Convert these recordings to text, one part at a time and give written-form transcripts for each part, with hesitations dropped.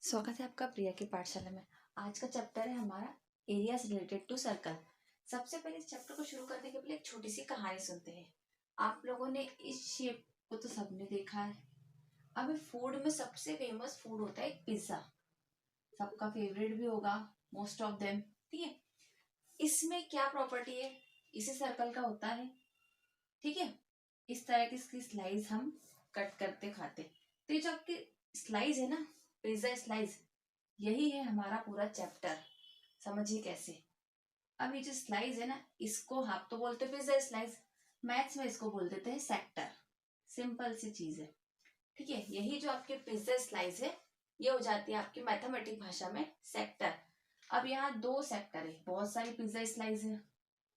स्वागत है आपका प्रिया की पाठशाला में। आज का चैप्टर है हमारा एरियाज रिलेटेड टू सर्कल। सबसे पहले इस चैप्टर को शुरू करने के पहले एक छोटी सी कहानी सुनते हैं। आप लोगों ने इस शेप को तो सबने देखा है। अब फूड में सबसे फेमस फूड होता है पिज्जा, सबका फेवरेट भी होगा, मोस्ट ऑफ देम। ठीक है, इसमें क्या प्रॉपर्टी है, इसी सर्कल का होता है। ठीक है, इस तरह की इसकी स्लाइस हम कट करते खाते। तो ये जो आपकी स्लाइस है ना, पिज्जा स्लाइस, यही है हमारा पूरा चैप्टर। समझिए कैसे। अब ये जो स्लाइस है ना, इसको आप तो बोलते हैं पिज्जा स्लाइस, मैथ्स में इसको बोल देते हैं सेक्टर। सिंपल सी चीज है। ठीक है, यही जो आपके पिज्जा स्लाइस है, ये हो जाती है आपकी मैथमेटिक भाषा में सेक्टर। अब यहाँ दो सेक्टर है, बहुत सारी पिज्जा स्लाइस है।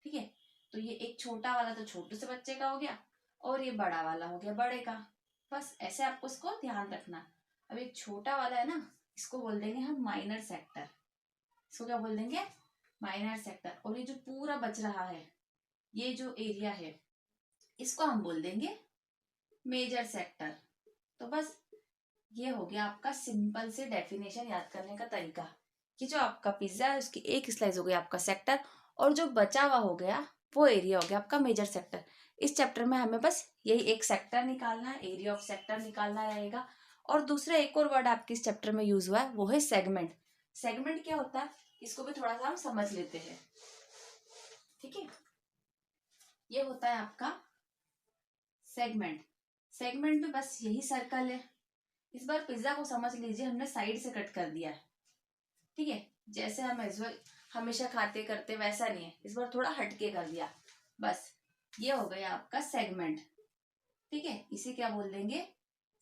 ठीक है, तो ये एक छोटा वाला तो छोटे से बच्चे का हो गया, और ये बड़ा वाला हो गया बड़े का। बस ऐसे आपको इसको ध्यान रखना। अब एक छोटा वाला है ना, इसको बोल देंगे हम माइनर सेक्टर। इसको क्या बोल देंगे? Minor sector. और ये जो पूरा बच रहा है, ये जो एरिया है, इसको हम बोल देंगे मेजर सेक्टर। तो बस ये हो गया आपका सिंपल से डेफिनेशन याद करने का तरीका कि जो आपका पिज्जा है उसकी एक स्लाइस हो गया आपका सेक्टर, और जो बचा हुआ हो गया वो एरिया हो गया आपका मेजर सेक्टर। इस चैप्टर में हमें बस यही एक सेक्टर निकालना है, एरिया ऑफ सेक्टर निकालना रहेगा। और दूसरा एक और वर्ड आपके इस चैप्टर में यूज हुआ है, वो है सेगमेंट। सेगमेंट क्या होता है, इसको भी थोड़ा सा हम समझ लेते हैं। ठीक है, ये होता है आपका सेगमेंट। सेगमेंट में बस यही सर्कल है। इस बार पिज्जा को समझ लीजिए, हमने साइड से कट कर दिया है। ठीक है, जैसे हम हमेशा खाते करते वैसा नहीं है, इस बार थोड़ा हटके कर दिया। बस ये हो गया आपका सेगमेंट। ठीक है, इसे क्या बोल देंगे?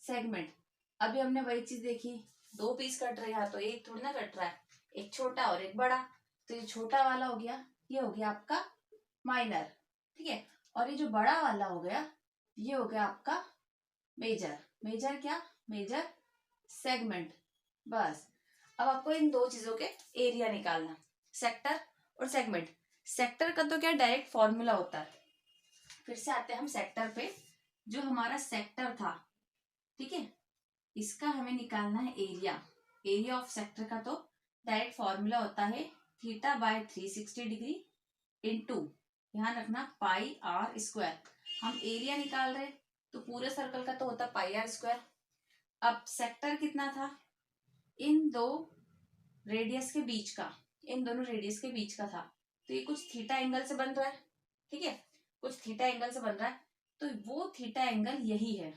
सेगमेंट। अभी हमने वही चीज देखी, दो पीस कट रहे हैं तो एक थोड़ा ना कट रहा है, एक छोटा और एक बड़ा। तो ये छोटा वाला हो गया, ये हो गया आपका माइनर। ठीक है, और ये जो बड़ा वाला हो गया, ये हो गया आपका मेजर। मेजर क्या? Major segment. बस अब आपको इन दो चीजों के एरिया निकालना, सेक्टर और सेगमेंट। सेक्टर का तो क्या डायरेक्ट फॉर्मूला होता है। फिर से आते हैं हम सेक्टर पे। जो हमारा सेक्टर था, ठीक है, इसका हमें निकालना है एरिया। एरिया ऑफ सेक्टर का तो डायरेक्ट फॉर्मूला होता है θ/360 इंटू, ध्यान रखना, पाई आर स्क्वायर। हम एरिया निकाल रहे तो पूरे सर्कल का तो होता पाई आर स्क्वायर। अब सेक्टर कितना था? इन दो रेडियस के बीच का, इन दोनों रेडियस के बीच का था। तो ये कुछ थीटा एंगल से बन रहा है। ठीक है, कुछ थीटा एंगल से बन रहा है, तो वो थीटा एंगल यही है।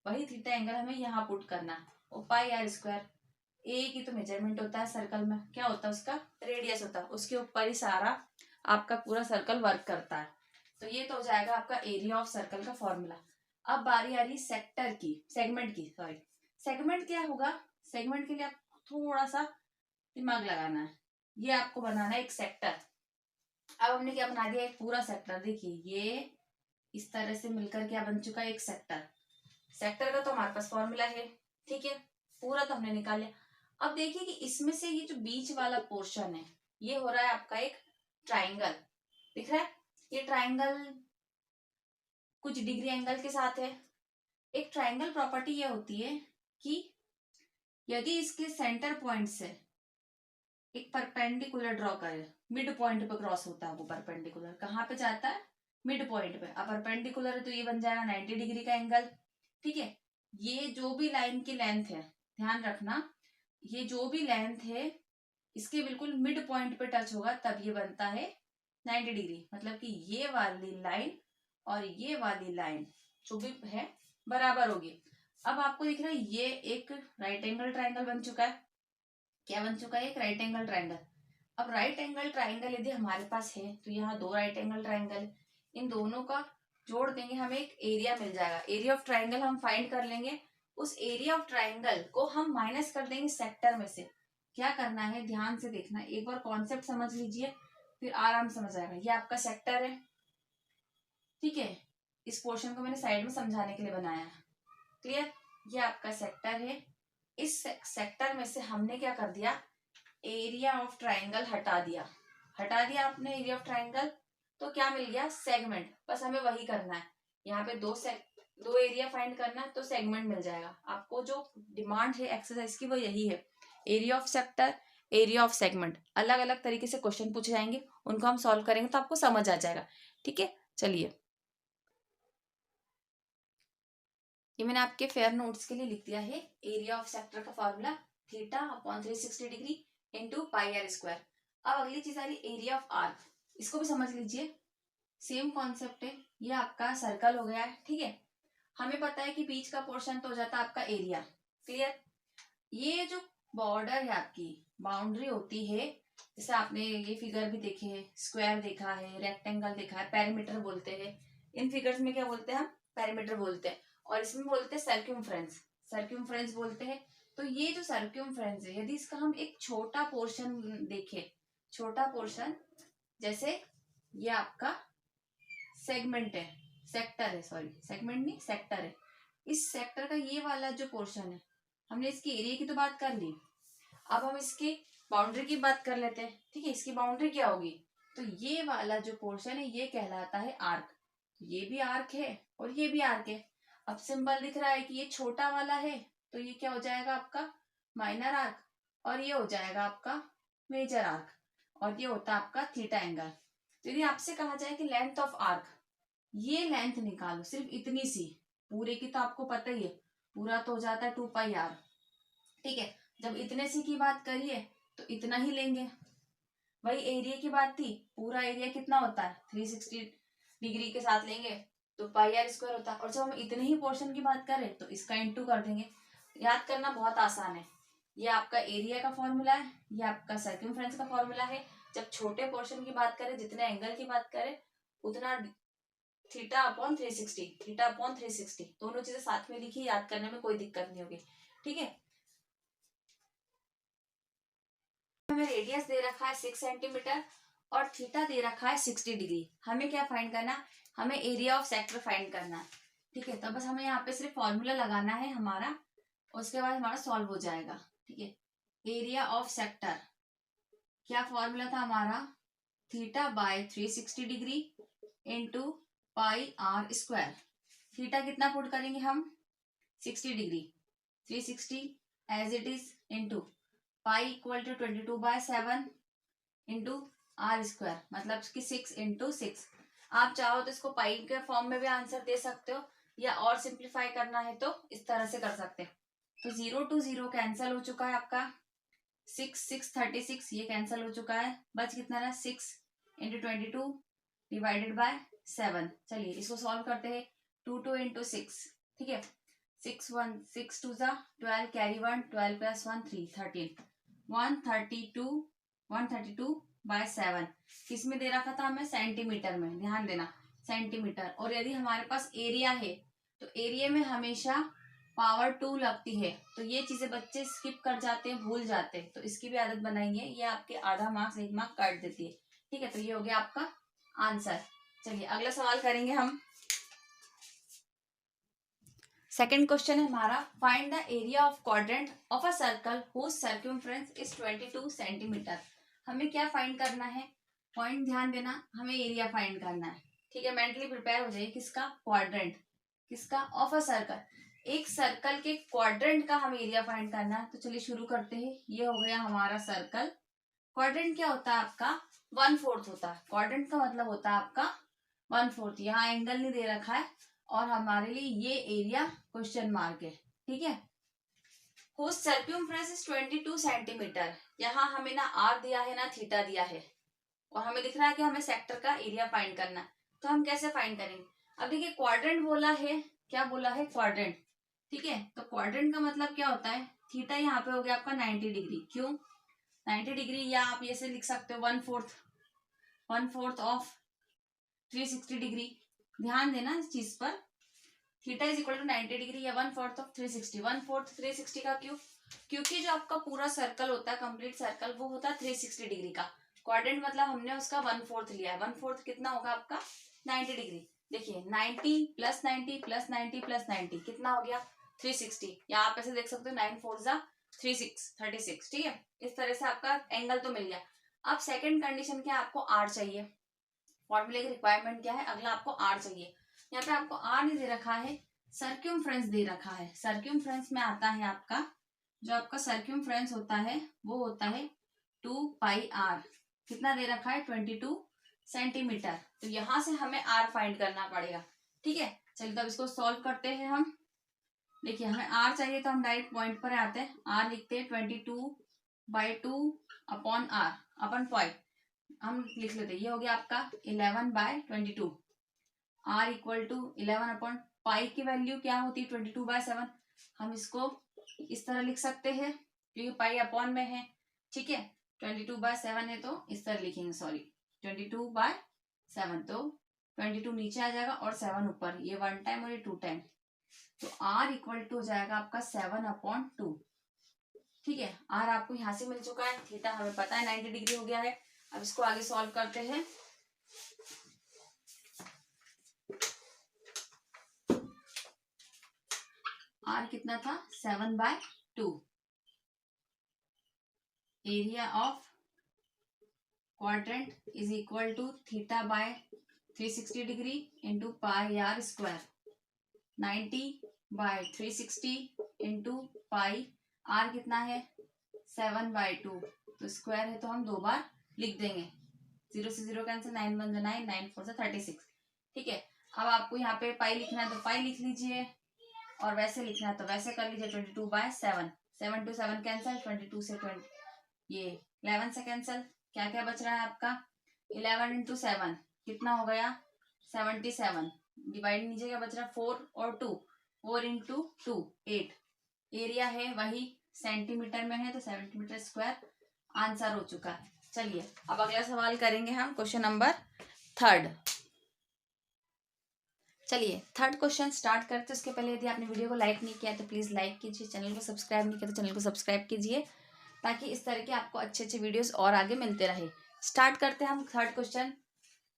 वही थीटा एंगल हमें यहाँ पुट करना। वो पाई आर स्क्वायर, ए की तो मेजरमेंट होता है सर्कल में, क्या होता है उसका? रेडियस होता है। उसके ऊपर ही सारा आपका पूरा सर्कल वर्क करता है। तो ये तो हो जाएगा आपका एरिया ऑफ सर्कल का फॉर्मूला। अब बारी आ रही सेक्टर की, सेगमेंट की, सॉरी। सेगमेंट क्या होगा? सेगमेंट के लिए आपको थोड़ा सा दिमाग लगाना है। ये आपको बनाना है एक सेक्टर। अब हमने क्या बना दिया? एक पूरा सेक्टर। देखिए ये इस तरह से मिलकर क्या बन चुका है? एक सेक्टर। सेक्टर का तो हमारे पास फॉर्मूला है। ठीक है, पूरा तो हमने निकाल लिया। अब देखिए कि इसमें से ये जो बीच वाला पोर्शन है, ये हो रहा है आपका एक ट्राइंगल। दिख रहा है? ये ट्राइंगल कुछ डिग्री एंगल के साथ है। एक ट्राइंगल प्रॉपर्टी ये होती है कि यदि इसके सेंटर पॉइंट से एक परपेंडिकुलर ड्रॉ करे, मिड पॉइंट पे क्रॉस होता है वो परपेंडिकुलर, कहाँ पे जाता है? मिड पॉइंट पे। अब परपेंडिकुलर है तो ये बन जाएगा 90 डिग्री का एंगल। ठीक है, ये जो भी लाइन की लेंथ है, ध्यान रखना, ये जो भी लेंथ है इसके बिल्कुल मिड पॉइंट पे टच होगा तब ये बनता है 90 डिग्री। मतलब कि ये वाली लाइन और ये वाली लाइन जो भी है बराबर होगी। अब आपको दिख रहा है ये एक राइट एंगल ट्राइंगल बन चुका है। क्या बन चुका है? एक राइट एंगल ट्राइंगल। अब राइट एंगल ट्राइंगल यदि हमारे पास है तो यहाँ दो राइट एंगल ट्राइंगल, इन दोनों का जोड़ देंगे, हमें एक एरिया मिल जाएगा। एरिया ऑफ ट्राइंगल हम फाइंड कर लेंगे। उस एरिया ऑफ ट्राइंगल को हम माइनस कर देंगे सेक्टर में से। क्या करना है, ध्यान से देखना, एक बार कॉन्सेप्ट समझ लीजिए फिर आराम समझ आएगा। ये आपका सेक्टर है। ठीक है, इस पोर्शन को मैंने साइड में समझाने के लिए बनाया है। क्लियर? ये आपका सेक्टर है। इस सेक्टर में से हमने क्या कर दिया? एरिया ऑफ ट्राइंगल हटा दिया। हटा दिया आपने एरिया ऑफ ट्राइंगल, तो क्या मिल गया? सेगमेंट। बस हमें वही करना है। यहाँ पे दो एरिया फाइंड करना है तो सेगमेंट मिल जाएगा। आपको जो डिमांड है एक्सरसाइज की वो यही है area of sector, area of segment, अलग अलग तरीके से क्वेश्चन पूछे जाएंगे, उनको हम सॉल्व करेंगे तो आपको समझ आ जाएगा। ठीक है, चलिए ये मैंने आपके फेयर नोट्स के लिए लिख दिया है। एरिया ऑफ सेक्टर का formula theta upon 360 degree into pi r square. अब अगली चीज आ रही एरिया ऑफ आर्क, इसको भी समझ लीजिए, सेम कॉन्सेप्ट है। ये आपका सर्कल हो गया है, ठीक है। हमें पता है कि बीच का पोर्शन तो हो जाता है आपका एरिया, क्लियर। ये जो बॉर्डर है आपकी बाउंड्री होती है, जैसे आपने ये फिगर भी देखे हैं, स्क्वायर देखा है, रेक्टेंगल देखा है, पेरीमीटर बोलते हैं। इन फिगर्स में क्या बोलते हैं हम, पेरीमीटर बोलते हैं। और इसमें बोलते हैं सर्क्यूमफ्रेंस, सर्क्यूमफ्रेंस बोलते हैं। तो ये जो सर्क्यूमफ्रेंस है, यदि इसका हम एक छोटा पोर्शन देखें, छोटा पोर्शन, जैसे ये आपका सेगमेंट है, सेक्टर है, सॉरी सेगमेंट नहीं सेक्टर है। इस सेक्टर का ये वाला जो पोर्शन है, हमने इसकी एरिया की तो बात कर ली, अब हम इसकी बाउंड्री की बात कर लेते हैं। ठीक है, इसकी बाउंड्री क्या होगी, तो ये वाला जो पोर्शन है ये कहलाता है आर्क। ये भी आर्क है और ये भी आर्क है। अब सिंबल दिख रहा है कि ये छोटा वाला है, तो ये क्या हो जाएगा आपका माइनर आर्क, और ये हो जाएगा आपका मेजर आर्क, और ये होता है आपका थीटा एंगल। तो यदि आपसे कहा जाए कि लेंथ ऑफ आर्क, ये लेंथ निकालो सिर्फ इतनी सी, पूरे की तो आपको पता ही है, पूरा तो हो जाता है 2πr। ठीक है, जब इतने सी की बात करिए तो इतना ही लेंगे। वही एरिया की बात थी, पूरा एरिया कितना होता है 360 डिग्री के साथ लेंगे तो पाई आर स्क्वायर होता है। और जब हम इतने ही पोर्शन की बात करें तो इसका इंटू कर देंगे। याद करना बहुत आसान है। ये आपका एरिया का फॉर्मूला है, ये आपका सर्कमफ्रेंस का फॉर्मूला है। जब छोटे पोर्शन की बात करें, जितने एंगल की बात करें, उतना थीटा अपॉन 360, थीटा अपॉन 360, दोनों चीजें साथ में लिखी, याद करने में कोई दिक्कत नहीं होगी। ठीक है, हमें रेडियस दे रखा है 6 सेंटीमीटर और थीटा दे रखा है 60 डिग्री। हमें क्या फाइंड करना, हमें एरिया ऑफ सेक्टर फाइंड करना है। ठीक है, तो बस हमें यहाँ पे सिर्फ फॉर्मूला लगाना है हमारा, उसके बाद हमारा सॉल्व हो जाएगा। ठीक है, एरिया ऑफ सेक्टर, क्या फॉर्मूला था हमारा, theta by 360 degree into pi r square. Theta कितना पुट करेंगे हम, 60 degree, 360 as it is, into pi equal to 22/7 into r square, मतलब कि 6 इंटू 6। आप चाहो तो इसको पाई के फॉर्म में भी आंसर दे सकते हो, या और सिंप्लीफाई करना है तो इस तरह से कर सकते हैं। तो 0 to 0 कैंसिल हो चुका है आपका, 6 ये कैंसिल हो चुका है, बच कितना रहा 6 इंटू 22 डिवाइडेड बाय 7। चलिए इसको सॉल्व करते हैं, 2 इंटू 6, ठीक है, 6 2 12, कैरी 1, 12 + 1 3, 13, 132/7। किस में दे रखा था हमें, सेंटीमीटर में, ध्यान देना सेंटीमीटर। और यदि हमारे पास एरिया है तो एरिया में हमेशा पावर 2 लगती है, तो ये चीजें बच्चे स्किप कर जाते हैं, भूल जाते हैं, तो इसकी भी आदत बनाइए, ये आपके आधा मार्क्स 1 मार्क काट देती है। ठीक है, तो ये हो गया आपका आंसर। चलिए अगला सवाल करेंगे हम। सेकेंड क्वेश्चन है हमारा, find the area of quadrant of a circle whose circumference is 22 centimetre. हमें क्या फाइंड करना है, पॉइंट ध्यान देना, हमें एरिया फाइंड करना है। ठीक है, मेंटली प्रिपेयर हो जाइए, किसका, क्वाड्रेंट, किसका, ऑफ अ सर्कल, एक सर्कल के क्वाड्रेंट का हमें एरिया फाइंड करना है। तो चलिए शुरू करते हैं। ये हो गया हमारा सर्कल। क्वाड्रेंट क्या होता है आपका, 1/4 होता है। क्वाड्रेंट का मतलब होता है आपका 1/4। यहाँ एंगल नहीं दे रखा है, और हमारे लिए ये एरिया क्वेश्चन मार्क है। ठीक है, हुज सर्कमफ्रेंस इज 22 सेंटीमीटर। यहाँ हमें ना आर दिया है ना थीटा दिया है, और हमें दिख रहा है कि हमें सेक्टर का एरिया फाइंड करना है। तो हम कैसे फाइंड करेंगे, अब देखिए क्वाड्रेंट बोला है, क्या बोला है, क्वाड्रेंट। ठीक है, तो क्वाड्रेंट का मतलब क्या होता है, थीटा यहाँ पे हो गया आपका 90 डिग्री। क्यों 90 डिग्री, या आप ऐसे लिख सकते हो 1/4 ऑफ 360 डिग्री। ध्यान देना इस चीज पर, theta is equal to 90 degree या 1/4 ऑफ 360। 1/4 360 का क्यों, क्योंकि जो आपका पूरा सर्कल होता है, कंप्लीट सर्कल, वो होता है 360 डिग्री का। क्वाड्रेंट मतलब हमने उसका 1/4 लिया है। 1/4 कितना होगा आपका 90 डिग्री। देखिए 90 + 90 + 90 + 90 कितना हो गया 360, या आप ऐसे देख सकते हो 9 4 जा 36। ठीक है, इस तरह से आपका एंगल तो मिल गया। अब सेकंड कंडीशन क्या है, आपको आर चाहिए। फॉर्मूले की रिक्वायरमेंट क्या है, अगला आपको आर चाहिए। यहाँ पे आपको आर नहीं दे रखा है, सर्क्यूमफ्रेंस दे रखा है। सर्क्यूमफ्रेंस में आता है आपका जो आपका सर्क्यूमफ्रेंस होता है वो होता है 2πr। कितना दे रखा है 22 सेंटीमीटर। तो यहां से हमें r फाइंड करना पड़ेगा। ठीक है, चलिए तो अब इसको सॉल्व करते हैं हम। देखिए हमें r चाहिए तो हम डायरेक्ट पॉइंट पर आते हैं, r लिखते हैं 22/2 अपॉन r अपन पॉइंट हम लिख लेते हैं। ये हो गया आपका 11/22। r equal to 11 upon pi की वैल्यू क्या होती है 22/7। हम इसको इस तरह लिख सकते हैं क्योंकि पाई अपॉन में है। ठीक है, 22/7 है तो इस तरह लिखेंगे, सॉरी 22/7, तो 22 नीचे आ जाएगा और 7 ऊपर, ये 1 टाइम और ये 2 टाइम। तो r इक्वल टू हो जाएगा आपका 7/2। ठीक है, r आपको यहां से मिल चुका है, थीटा हमें पता है 90 डिग्री हो गया है। अब इसको आगे सॉल्व करते हैं। r कितना था 7/2। Area of quadrant is equal to theta by 360 degree into pi r square. 90/360 into pi r कितना है 7/2, तो स्क्वायर है तो हम 2 बार लिख देंगे। 0 से 0 कैंसिल, 9 1 जा 9, 9 4 से 36। ठीक है, अब आपको यहाँ पे पाई लिखना है तो पाई लिख लीजिए, और वैसे लिखना है तो वैसे कर लीजिए। 22/7, 7 to 7 कैंसिल, 22 से 20 ये 11 से कैंसिल, क्या क्या बच रहा है आपका 11 इंटू 7 कितना हो गया 77। डिवाइड नीचे क्या बच रहा है 4 और 2, 4 इंटू 2 8। एरिया है वही सेंटीमीटर में है तो सेंटीमीटर स्क्वायर आंसर हो चुका है। चलिए अब अगला सवाल करेंगे हम, क्वेश्चन नंबर 3। चलिए थर्ड क्वेश्चन स्टार्ट करते हैं। उसके पहले यदि आपने वीडियो को लाइक नहीं किया तो प्लीज़ लाइक कीजिए, चैनल को सब्सक्राइब नहीं किया तो चैनल को सब्सक्राइब कीजिए, ताकि इस तरह के आपको अच्छे अच्छे वीडियोस और आगे मिलते रहे। स्टार्ट करते हैं हम थर्ड क्वेश्चन।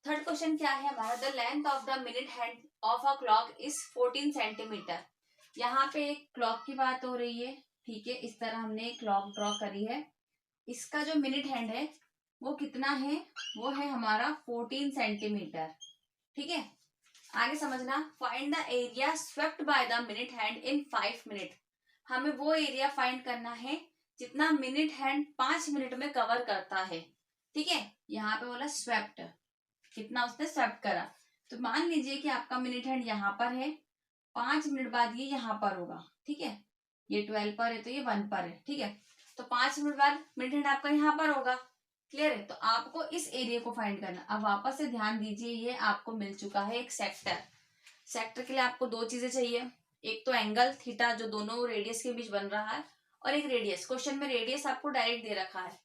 थर्ड क्वेश्चन क्या है हमारा, the length of the minute hand of a clock is 14 centimetre. यहाँ पे एक क्लॉक की बात हो रही है। ठीक है, इस तरह हमने क्लॉक ड्रॉ करी है। इसका जो मिनट हैंड है वो कितना है, वो है हमारा 14 सेंटीमीटर। ठीक है, आगे समझना। Find the area swept by the minute hand in 5 minute. हमें वो एरिया फाइंड करना है जितना मिनट हैंड 5 मिनट में कवर करता है। ठीक है, यहाँ पे बोला स्वेप्ट, कितना उसने स्वेप्ट करा। तो मान लीजिए कि आपका मिनट हैंड यहाँ पर है, 5 मिनट बाद ये यहाँ पर होगा। ठीक है, ये 12 पर है तो ये 1 पर है। ठीक है, तो 5 मिनट बाद मिनट हैंड आपका यहाँ पर होगा। क्लियर है, तो आपको इस एरिया को फाइंड करना। अब वापस से ध्यान दीजिए, ये आपको मिल चुका है एक सेक्टर। सेक्टर के लिए आपको 2 चीजें चाहिए, एक तो एंगल थीटा जो दोनों रेडियस के बीच बन रहा है, और एक रेडियस। क्वेश्चन में रेडियस आपको डायरेक्ट दे रखा है।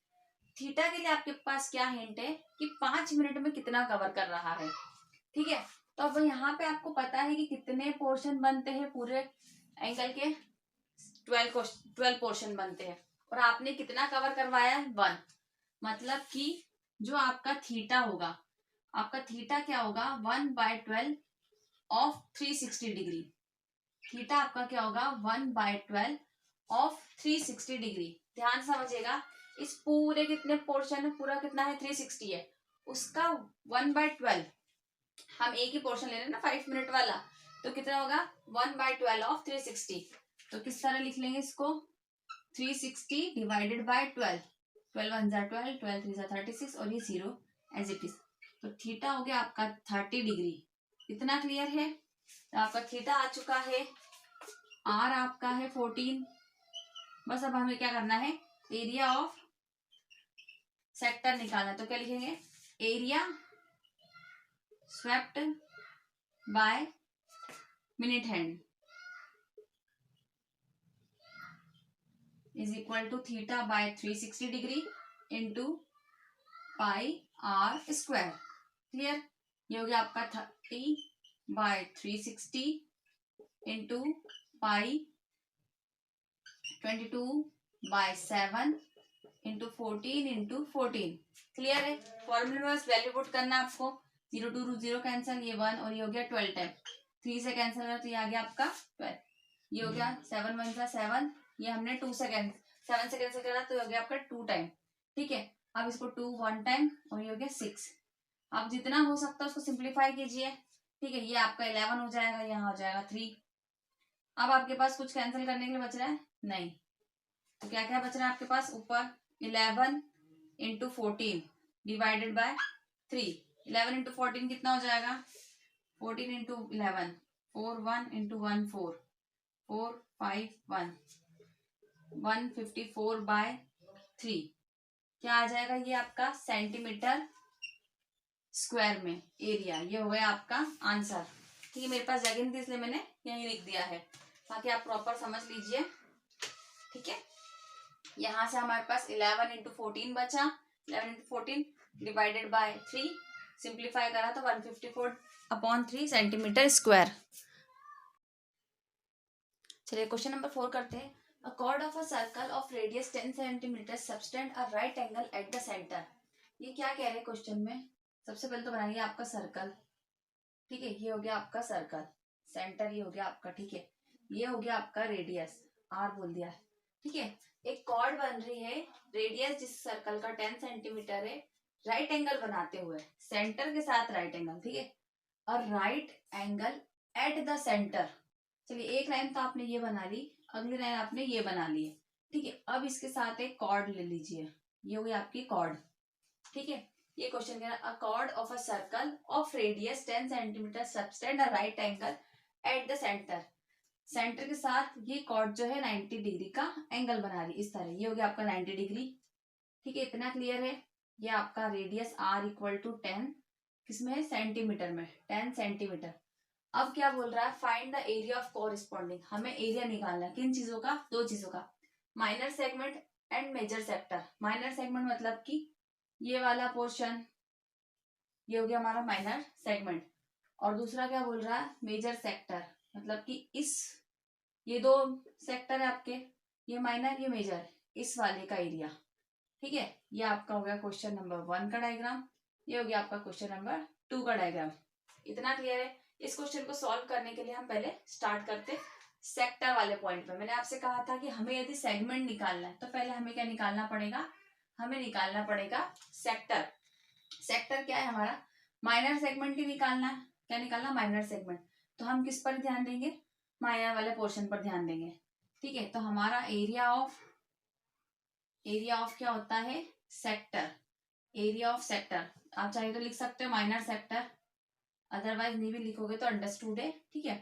थीटा के लिए आपके पास क्या हिंट है कि 5 मिनट में कितना कवर कर रहा है। ठीक है, तो अब यहाँ पे आपको पता है कि कितने पोर्शन बनते हैं पूरे एंगल के, 12 पोर्शन बनते हैं, और आपने कितना कवर करवाया है 1। मतलब कि जो आपका थीटा होगा, आपका थीटा क्या होगा 1/12 ऑफ 360 डिग्री। थीटा आपका क्या होगा 1/12 ऑफ 360 डिग्री। ध्यान समझिएगा, इस पूरे कितने पोर्शन है, पूरा कितना है 360 है, उसका 1/12 हम एक ही पोर्शन ले रहे हैं ना 5 मिनट वाला, तो कितना होगा 1/12 ऑफ 360। तो किस तरह लिख लेंगे इसको, 360 डिवाइडेड बाय 12, 12 1 जा 12, 12 3 जा 36, और ये 0 एज इट इज। तो थीटा हो गया आपका 30 डिग्री। इतना क्लियर है, तो आपका थीटा आ चुका है, आर आपका है 14। बस अब हमें क्या करना है, एरिया ऑफ सेक्टर निकालना। तो क्या लिखेंगे, area swept by minute hand is equal to theta by 360 degree into pi r square. Clear, ये हो गया आपका 30/360 into pi 22/7 into 14 into 14। Clear है, फॉर्मूले में बस वैल्यू पुट करना आपको। 0 2 0 कैंसिल, ये 1, और ये हो गया 12 टाइम, 3 से कैंसिल करा तो ये आ गया आपका 12। ये हो गया 7 1 जा 7, ये हमने 2 से कैंसिल, 7 से कैंसिल करा तो हो गया आपका 2 टाइम। ठीक है, अब इसको 2 1 टाइम, और ये हो गया 6। आप जितना हो सकता है उसको सिंप्लीफाई कीजिए। ठीक है, ये आपका 11 हो जाएगा, यहाँ हो जाएगा 3। अब आपके पास कुछ कैंसिल करने के लिए बच रहा है नहीं, तो क्या क्या बच रहा है आपके पास ऊपर 11 इंटू 14 डिवाइडेड बाय 3। 11 इंटू 14 कितना हो जाएगा 14 इंटू 11 4 1 इंटू 1 4 4 5 1 154 बाय 3 क्या आ जाएगा ये आपका सेंटीमीटर स्क्वायर में एरिया। ये हो गया आपका आंसर। ठीक है मेरे पास जगह नहीं थी इसलिए मैंने यही लिख दिया है ताकि आप प्रॉपर समझ लीजिए। ठीक है यहाँ से हमारे पास 11 इंटू 14 बचा 11 इंटू 14 डिवाइडेड बाय 3 सिंप्लीफाई करा तो 154 अपॉन 3 सेंटीमीटर स्क्वायर। चलिए क्वेश्चन नंबर 4 करते हैं। अ cord of a circle of radius 10 centimetre subtend a right angle at the centre. ये क्या कह रहे हैं क्वेश्चन में। सबसे पहले तो बनाइए आपका सर्कल। ठीक है ये हो गया आपका सर्कल सेंटर ये हो गया आपका। ठीक है ये हो गया आपका रेडियस आर बोल दिया है। ठीक है एक कॉर्ड बन रही है रेडियस जिस सर्कल का 10 सेंटीमीटर है राइट एंगल बनाते हुए सेंटर के साथ राइट एंगल। ठीक है और right angle at the centre. चलिए एक लाइन तो आपने ये बना ली अगली लाइन आपने ये बना ली है। ठीक है अब इसके साथ एक कॉर्ड ले लीजिए ये हो गई आपकी कॉर्ड। ठीक है ये क्वेश्चन कह रहा है अ cord of a circle of radius 10 centimetre subtend a right angle at the centre. Centre के साथ ये कॉर्ड जो है 90 डिग्री का एंगल बना रही इस तरह। ये हो गया आपका 90 डिग्री। ठीक है इतना क्लियर है। ये आपका रेडियस आर इक्वल टू 10 किसमें है सेंटीमीटर में 10 सेंटीमीटर। अब क्या बोल रहा है find the area of corresponding. हमें एरिया निकालना है किन चीजों का दो चीजों का minor segment and major sector. Minor segment मतलब कि ये वाला पोर्शन ये हो गया हमारा माइनर सेगमेंट और दूसरा क्या बोल रहा है मेजर सेक्टर मतलब कि इस ये दो सेक्टर है आपके ये माइनर ये मेजर इस वाले का एरिया। ठीक है ये आपका हो गया क्वेश्चन नंबर 1 का डायग्राम। ये हो गया आपका क्वेश्चन नंबर 2 का डायग्राम। इतना क्लियर है। इस क्वेश्चन को सॉल्व करने के लिए हम पहले स्टार्ट करते सेक्टर वाले पॉइंट पे। मैंने आपसे कहा था कि हमें यदि सेगमेंट निकालना है तो पहले हमें क्या निकालना पड़ेगा हमें निकालना पड़ेगा सेक्टर। सेक्टर क्या है हमारा माइनर सेगमेंट ही निकालना है। क्या निकालना माइनर सेगमेंट। तो हम किस पर ध्यान देंगे माइनर वाले पोर्शन पर ध्यान देंगे। ठीक है तो हमारा एरिया ऑफ क्या होता है सेक्टर। एरिया ऑफ सेक्टर आप चाहे तो लिख सकते हो माइनर सेक्टर अदरवाइज नहीं भी लिखोगे तो अंडरस्टूड है। ठीक है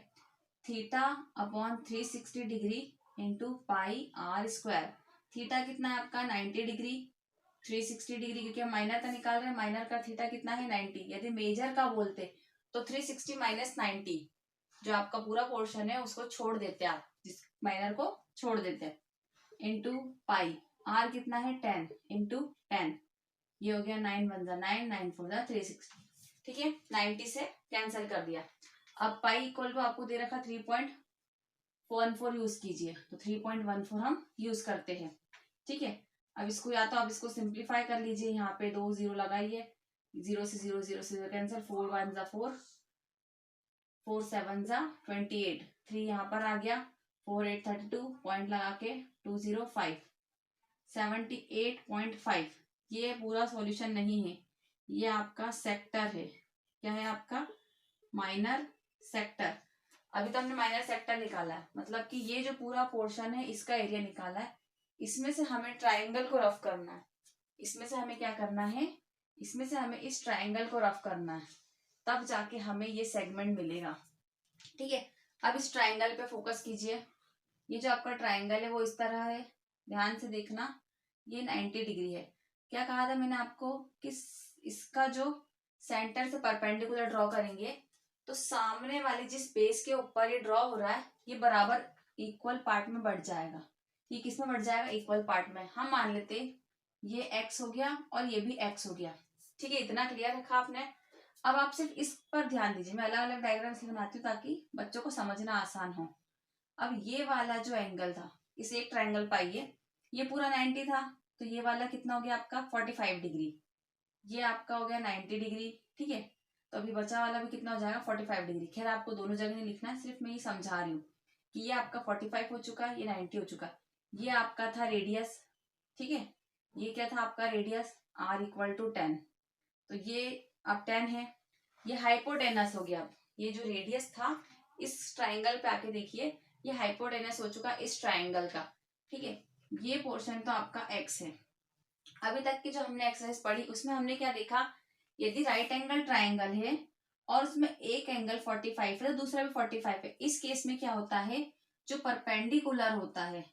theta upon 360 degree into pi r square. Theta कितना है आपका 90 डिग्री 360 डिग्री क्योंकि हम माइनर का निकाल रहे हैं माइनर का थीटा कितना है 90। यदि मेजर का बोलते तो 360 माइनस 90 जो आपका पूरा पोर्शन है उसको छोड़ देते आप जिस माइनर को छोड़ देते हैं इंटू पाई आर कितना है 10 इंटू 10। ये हो गया 9 1 जा 9 9 4 जा 360। ठीक है 90 से कैंसिल कर दिया। अब पाई इक्वल टू आपको दे रखा 3.14 यूज कीजिए तो 3.14 हम यूज करते हैं। ठीक है अब इसको या तो आप इसको सिंप्लीफाई कर लीजिए यहाँ पे 2 0 लगाइए 0 से 0 0 से 0 कैंसिल 4 1 जा 4 4 7 जा 28 3 यहाँ पर आ गया 4 8 32 पॉइंट लगा के 205 78.5। ये पूरा सॉल्यूशन नहीं है ये आपका सेक्टर है। क्या है आपका माइनर सेक्टर। अभी तो हमने माइनर सेक्टर निकाला है मतलब कि ये जो पूरा पोर्शन है इसका एरिया निकाला है। इसमें से हमें ट्राइंगल को रफ करना है। इसमें से हमें क्या करना है इसमें से हमें इस ट्राइंगल को रफ करना है तब जाके हमें ये सेगमेंट मिलेगा। ठीक है अब इस ट्राइंगल पे फोकस कीजिए। ये जो आपका ट्राइंगल है वो इस तरह है ध्यान से देखना ये 90 डिग्री है। क्या कहा था मैंने आपको कि इसका जो सेंटर से परपेंडिकुलर ड्रॉ करेंगे तो सामने वाली जिस बेस के ऊपर ये ड्रॉ हो रहा है ये बराबर इक्वल पार्ट में बढ़ जाएगा। ये किस में बढ़ जाएगा इक्वल पार्ट में। हम मान लेते ये x हो गया और ये भी x हो गया। ठीक है इतना क्लियर रखा आपने। अब आप सिर्फ इस पर ध्यान दीजिए। मैं अलग अलग डायग्राम से बनाती हूँ ताकि बच्चों को समझना आसान हो। अब ये वाला जो एंगल था इसे एक ट्रायंगल पाइए ये पूरा 90 था तो ये वाला कितना हो गया आपका 45 डिग्री। ये आपका हो गया 90 डिग्री। ठीक है तो अभी बचा वाला भी कितना हो जाएगा 45 डिग्री। खैर आपको दोनों जगह नहीं लिखना है सिर्फ मैं ये समझा रही हूँ कि ये आपका 45 हो चुका है ये 90 हो चुका है। ये आपका था रेडियस। ठीक है ये क्या था आपका रेडियस r इक्वल टू 10 तो ये अब 10 है। ये हाइपोटेनस हो गया। अब ये जो रेडियस था इस ट्राइंगल पे आके देखिए ये हाइपोटेनस हो चुका इस ट्राइंगल का। ठीक है ये पोर्शन तो आपका एक्स है। अभी तक की जो हमने एक्सरसाइज पढ़ी उसमें हमने क्या देखा, यदि राइट एंगल ट्राइंगल है और उसमें एक एंगल 45 है तो दूसरा भी 45 है, इस केस में क्या होता है, जो परपेंडिकुलर होता है,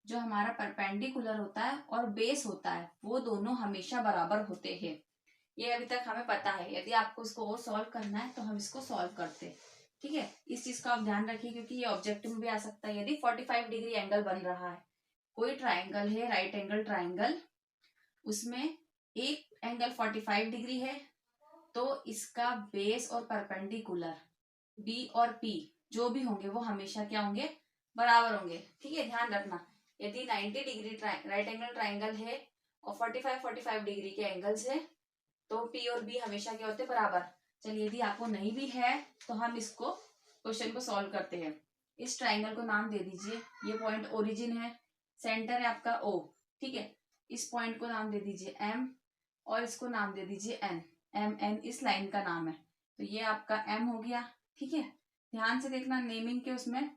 जो हमारा परपेंडिकुलर होता है और बेस होता है, वो दोनों हमेशा बराबर होते हैं। ये अभी तक हमें पता है। यदि आपको इसको और सॉल्व करना है तो हम इसको सॉल्व करते हैं। ठीक है, इस चीज का आप ध्यान रखिए क्योंकि ये ऑब्जेक्टिव में भी आ सकता है। यदि 45 डिग्री एंगल बन रहा है, कोई ट्राइंगल है राइट एंगल ट्राइंगल, उसमें एक एंगल 45 डिग्री है, तो इसका बेस और परपेंडिकुलर बी और पी जो भी होंगे वो हमेशा क्या होंगे, बराबर होंगे। ठीक है, ध्यान रखना। यदि 90 डिग्री राइट एंगल ट्राइंगल है और 45 डिग्री के एंगल्स है, तो पी और बी हमेशा क्या होते हैं, बराबर। चलिए, यदि आपको नहीं भी है तो हम इसको क्वेश्चन को सॉल्व करते हैं। इस ट्राइंगल को नाम दे दीजिए, ये पॉइंट ओरिजिन है, सेंटर है आपका ओ। ठीक है, इस पॉइंट को नाम दे दीजिए एम और इसको नाम दे दीजिए एन। एम एन इस लाइन का नाम है, तो ये आपका एम हो गया। ठीक है, ध्यान से देखना नेमिंग के उसमें,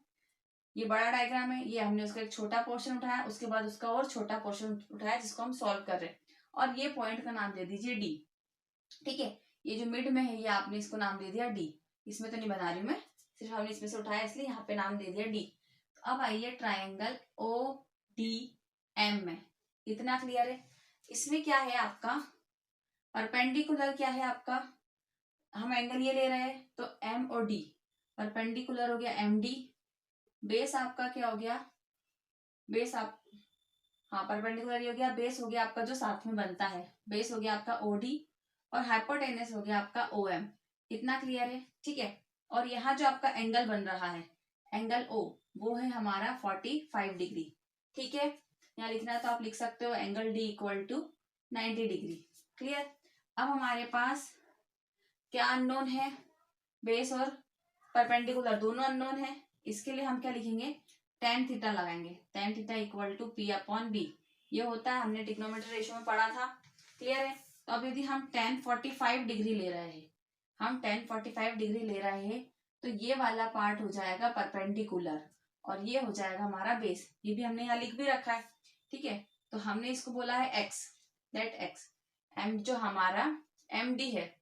ये बड़ा डायग्राम है, ये हमने उसका एक छोटा पोर्शन उठाया, उसके बाद उसका और छोटा पोर्शन उठाया जिसको हम सॉल्व कर रहे हैं, और ये पॉइंट का नाम दे दीजिए डी। ठीक है, ये जो मिड में है ये आपने इसको नाम दे दिया डी। इसमें तो नहीं बना रही हूँ मैं, सिर्फ हमने इसमें से उठाया इसलिए यहाँ पे नाम दे दिया डी। तो अब आइए ट्राइंगल ओ डी एम में, इतना क्लियर है। इसमें क्या है आपका परपेंडिकुलर, क्या है आपका, हम एंगल ये ले रहे हैं तो एम और डी, परपेंडिकुलर हो गया एम डी। बेस आपका क्या हो गया, बेस आप, हाँ परपेंडिकुलर हो गया, बेस हो गया आपका जो साथ में बनता है, बेस हो गया आपका ओडी और हाइपोटेनस हो गया आपका ओ एम। इतना क्लियर है। ठीक है, और यहाँ जो आपका एंगल बन रहा है एंगल ओ, वो है हमारा 45 डिग्री। ठीक है, यहाँ लिखना है तो आप लिख सकते हो angle D equal to 90 degree. Clear. अब हमारे पास क्या अननोन है, बेस और परपेंडिकुलर दोनों अननोन है। इसके लिए हम क्या लिखेंगे, टेन थीटा लगाएंगे, tan theta equal to P upon B. ये होता है, हमने ट्रिग्नोमेट्री रेशियो में पढ़ा था। क्लियर है। तो अब यदि हम टेन 45 डिग्री ले रहे हैं, हम टेन 45 डिग्री ले रहे हैं, तो ये वाला पार्ट हो जाएगा परपेंडिकुलर और ये हो जाएगा हमारा बेस। ये भी हमने यहाँ लिख भी रखा है। ठीक है, तो हमने इसको बोला है एक्स, लेट एक्स, एम जो हमारा एम डी है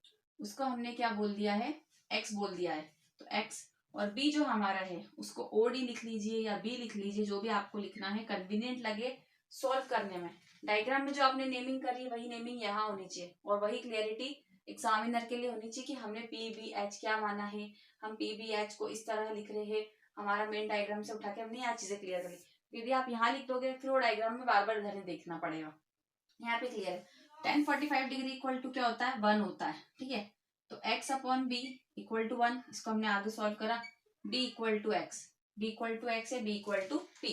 उसको हमने क्या बोल दिया है, एक्स बोल दिया है, तो एक्स। और बी जो हमारा है उसको ओ डी लिख लीजिए या बी लिख लीजिए, जो भी आपको लिखना है, कन्वीनियंट लगे सॉल्व करने में। डायग्राम में जो आपने नेमिंग करी है वही नेमिंग यहाँ होनी चाहिए और वही क्लियरिटी एग्जामिनर के लिए होनी चाहिए कि हमने पी बी एच क्या माना है, हम पी बी एच को इस तरह लिख रहे हैं, हमारा मेन डायग्राम से उठा के हमने यहाँ चीजें क्लियर करी। यदि आप यहाँ लिख दोगे फिर वो डायग्राम में बार बार इधर देखना पड़ेगा। यहाँ पे क्लियर है। टेन 45 डिग्री इक्वल टू क्या होता है, 1 होता है। ठीक है, तो x upon B equal to 1, इसको हमने आगे सॉल्व करा, b equal to x, b equal to x है, b इक्वल टू पी,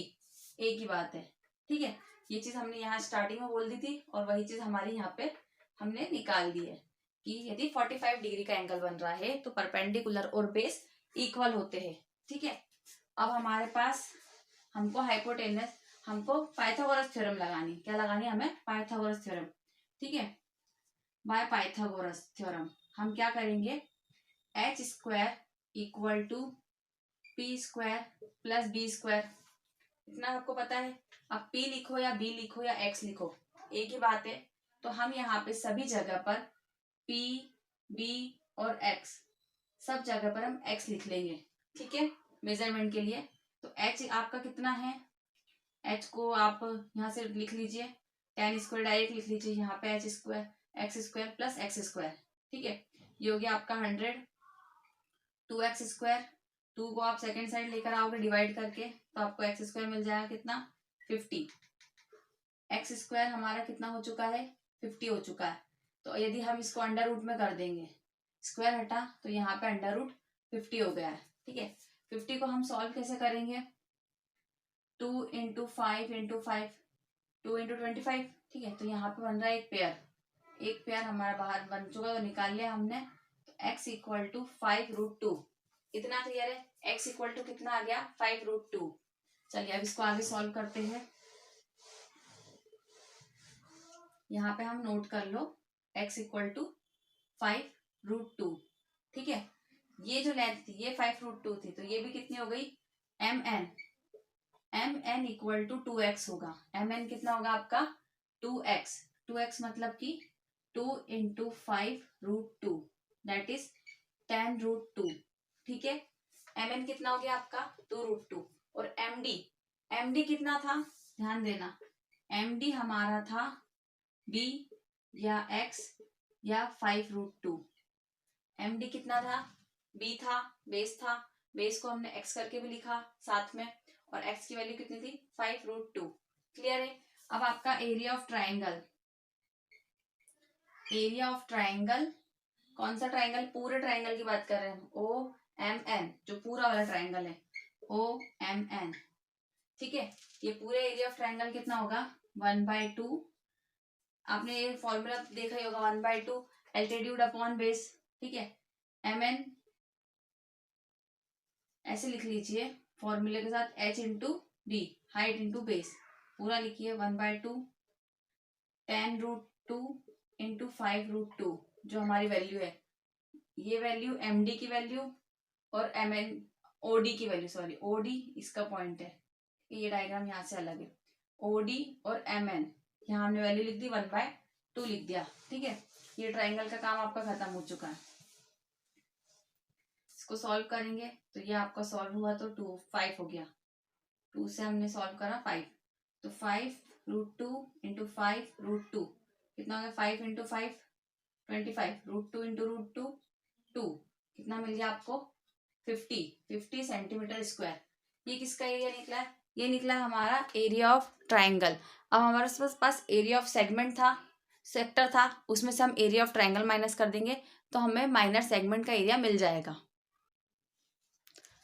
एक ही बात है। ठीक है, ये चीज हमने यहाँ स्टार्टिंग में बोल दी थी और वही चीज हमारी यहाँ पे हमने निकाल दी है कि यदि 45 डिग्री का एंगल बन रहा है तो परपेंडिकुलर और बेस इक्वल होते हैं। ठीक है, अब हमारे पास हमको हाइपोटेनस, हमको पाइथागोरस थ्योरम लगानी, क्या लगानी है हमें, पाइथागोरस थ्योरम। ठीक है, बाय पाइथागोरस थ्योरम हम क्या करेंगे, H square equal to P square plus B square, इतना आपको पता है। अब p लिखो या b लिखो या x लिखो, एक ही बात है। तो हम यहाँ पे सभी जगह पर p b और x, सब जगह पर हम x लिख लेंगे। ठीक है, मेजरमेंट के लिए। तो h आपका कितना है, h को आप यहाँ से लिख लीजिए, टेन स्क्वायर डायरेक्ट लिख लीजिए, यहाँ पे H square x square plus x square. ठीक है, ये हो गया आपका 100, 2x स्क्वायर, 2 को आप सेकेंड साइड लेकर आओगे डिवाइड करके तो आपको एक्स स्क्वायर मिल जाएगा कितना, 50। एक्स स्क्वायर हमारा कितना हो चुका है, 50 हो चुका है। तो यदि हम इसको अंडर रूट में कर देंगे, स्क्वायर हटा तो यहाँ पे अंडर रूट 50 हो गया है। ठीक है, 50 को हम सॉल्व कैसे करेंगे, 2 इंटू 5 इंटू 5, 2 इंटू 25। ठीक है, तो यहाँ पे बन रहा है एक पेयर, एक पेयर हमारा बाहर बन चुका है तो निकाल लिया हमने। तो x इक्वल टू 5√2, इतना क्लियर है। x इक्वल टू कितना आ गया, 5√2। चलिए अब इसको आगे सॉल्व करते हैं। यहाँ पे हम नोट कर लो x इक्वल टू 5√2। ठीक है, ये जो लेंथ थी ये 5√2 थी, तो ये भी कितनी हो गई, mn, M N equal to 2x होगा। एम एन कितना होगा आपका 2x। 2x मतलब कि 2 इंटू 5√2 दैट इज 10√2। ठीक है, एम एन कितना हो गया आपका 2√2। और एम डी कितना था, ध्यान देना, एम डी हमारा था b या x या 5√2। एम डी कितना था, b था, बेस था, बेस को हमने x करके भी लिखा साथ में, और x की वैल्यू कितनी थी 5√2। क्लियर है। अब आपका area of triangle, area of triangle, कौन सा ट्राइंगल, पूरे ट्राइंगल की बात कर रहे हैं हम, ओ एम एन, जो पूरा वाला ट्राइंगल है ओ एम एन। ठीक है, ये पूरे एरिया ऑफ ट्राइंगल कितना होगा 1/2। आपने ये फॉर्मूला देखा ही होगा 1/2 एल्टीट्यूड अपॉन बेस। ठीक है, एम एन ऐसे लिख लीजिए फॉर्मूले के साथ, h into D, height into base, पूरा लिखिए 1/2 10√2 इंटू 5√2, जो हमारी वैल्यू है, ये वैल्यू एम डी की वैल्यू और एम एन ओडी की वैल्यू, सॉरी ओडी इसका पॉइंट है, ये डायग्राम यहाँ से अलग है, ओडी और एम एन, यहाँ हमने वैल्यू लिख दी 1/2 लिख दिया। ठीक है, ये ट्राइंगल का काम आपका खत्म हो चुका है। इसको सॉल्व करेंगे तो ये आपका सॉल्व हुआ तो 5 हो गया, 2 से हमने सॉल्व करा 5, तो 5√2 इंटू 5√2 कितना हो गया, 5 इंटू 5 25, √2 इंटू √2 2, कितना मिल गया आपको 50 सेंटीमीटर स्क्वायर। ये किसका एरिया निकला है, ये निकला हमारा एरिया ऑफ ट्राइंगल। अब हमारे पास एरिया ऑफ सेगमेंट था, सेक्टर था, उसमें से हम एरिया ऑफ ट्राइंगल माइनस कर देंगे तो हमें माइनर सेगमेंट का एरिया मिल जाएगा।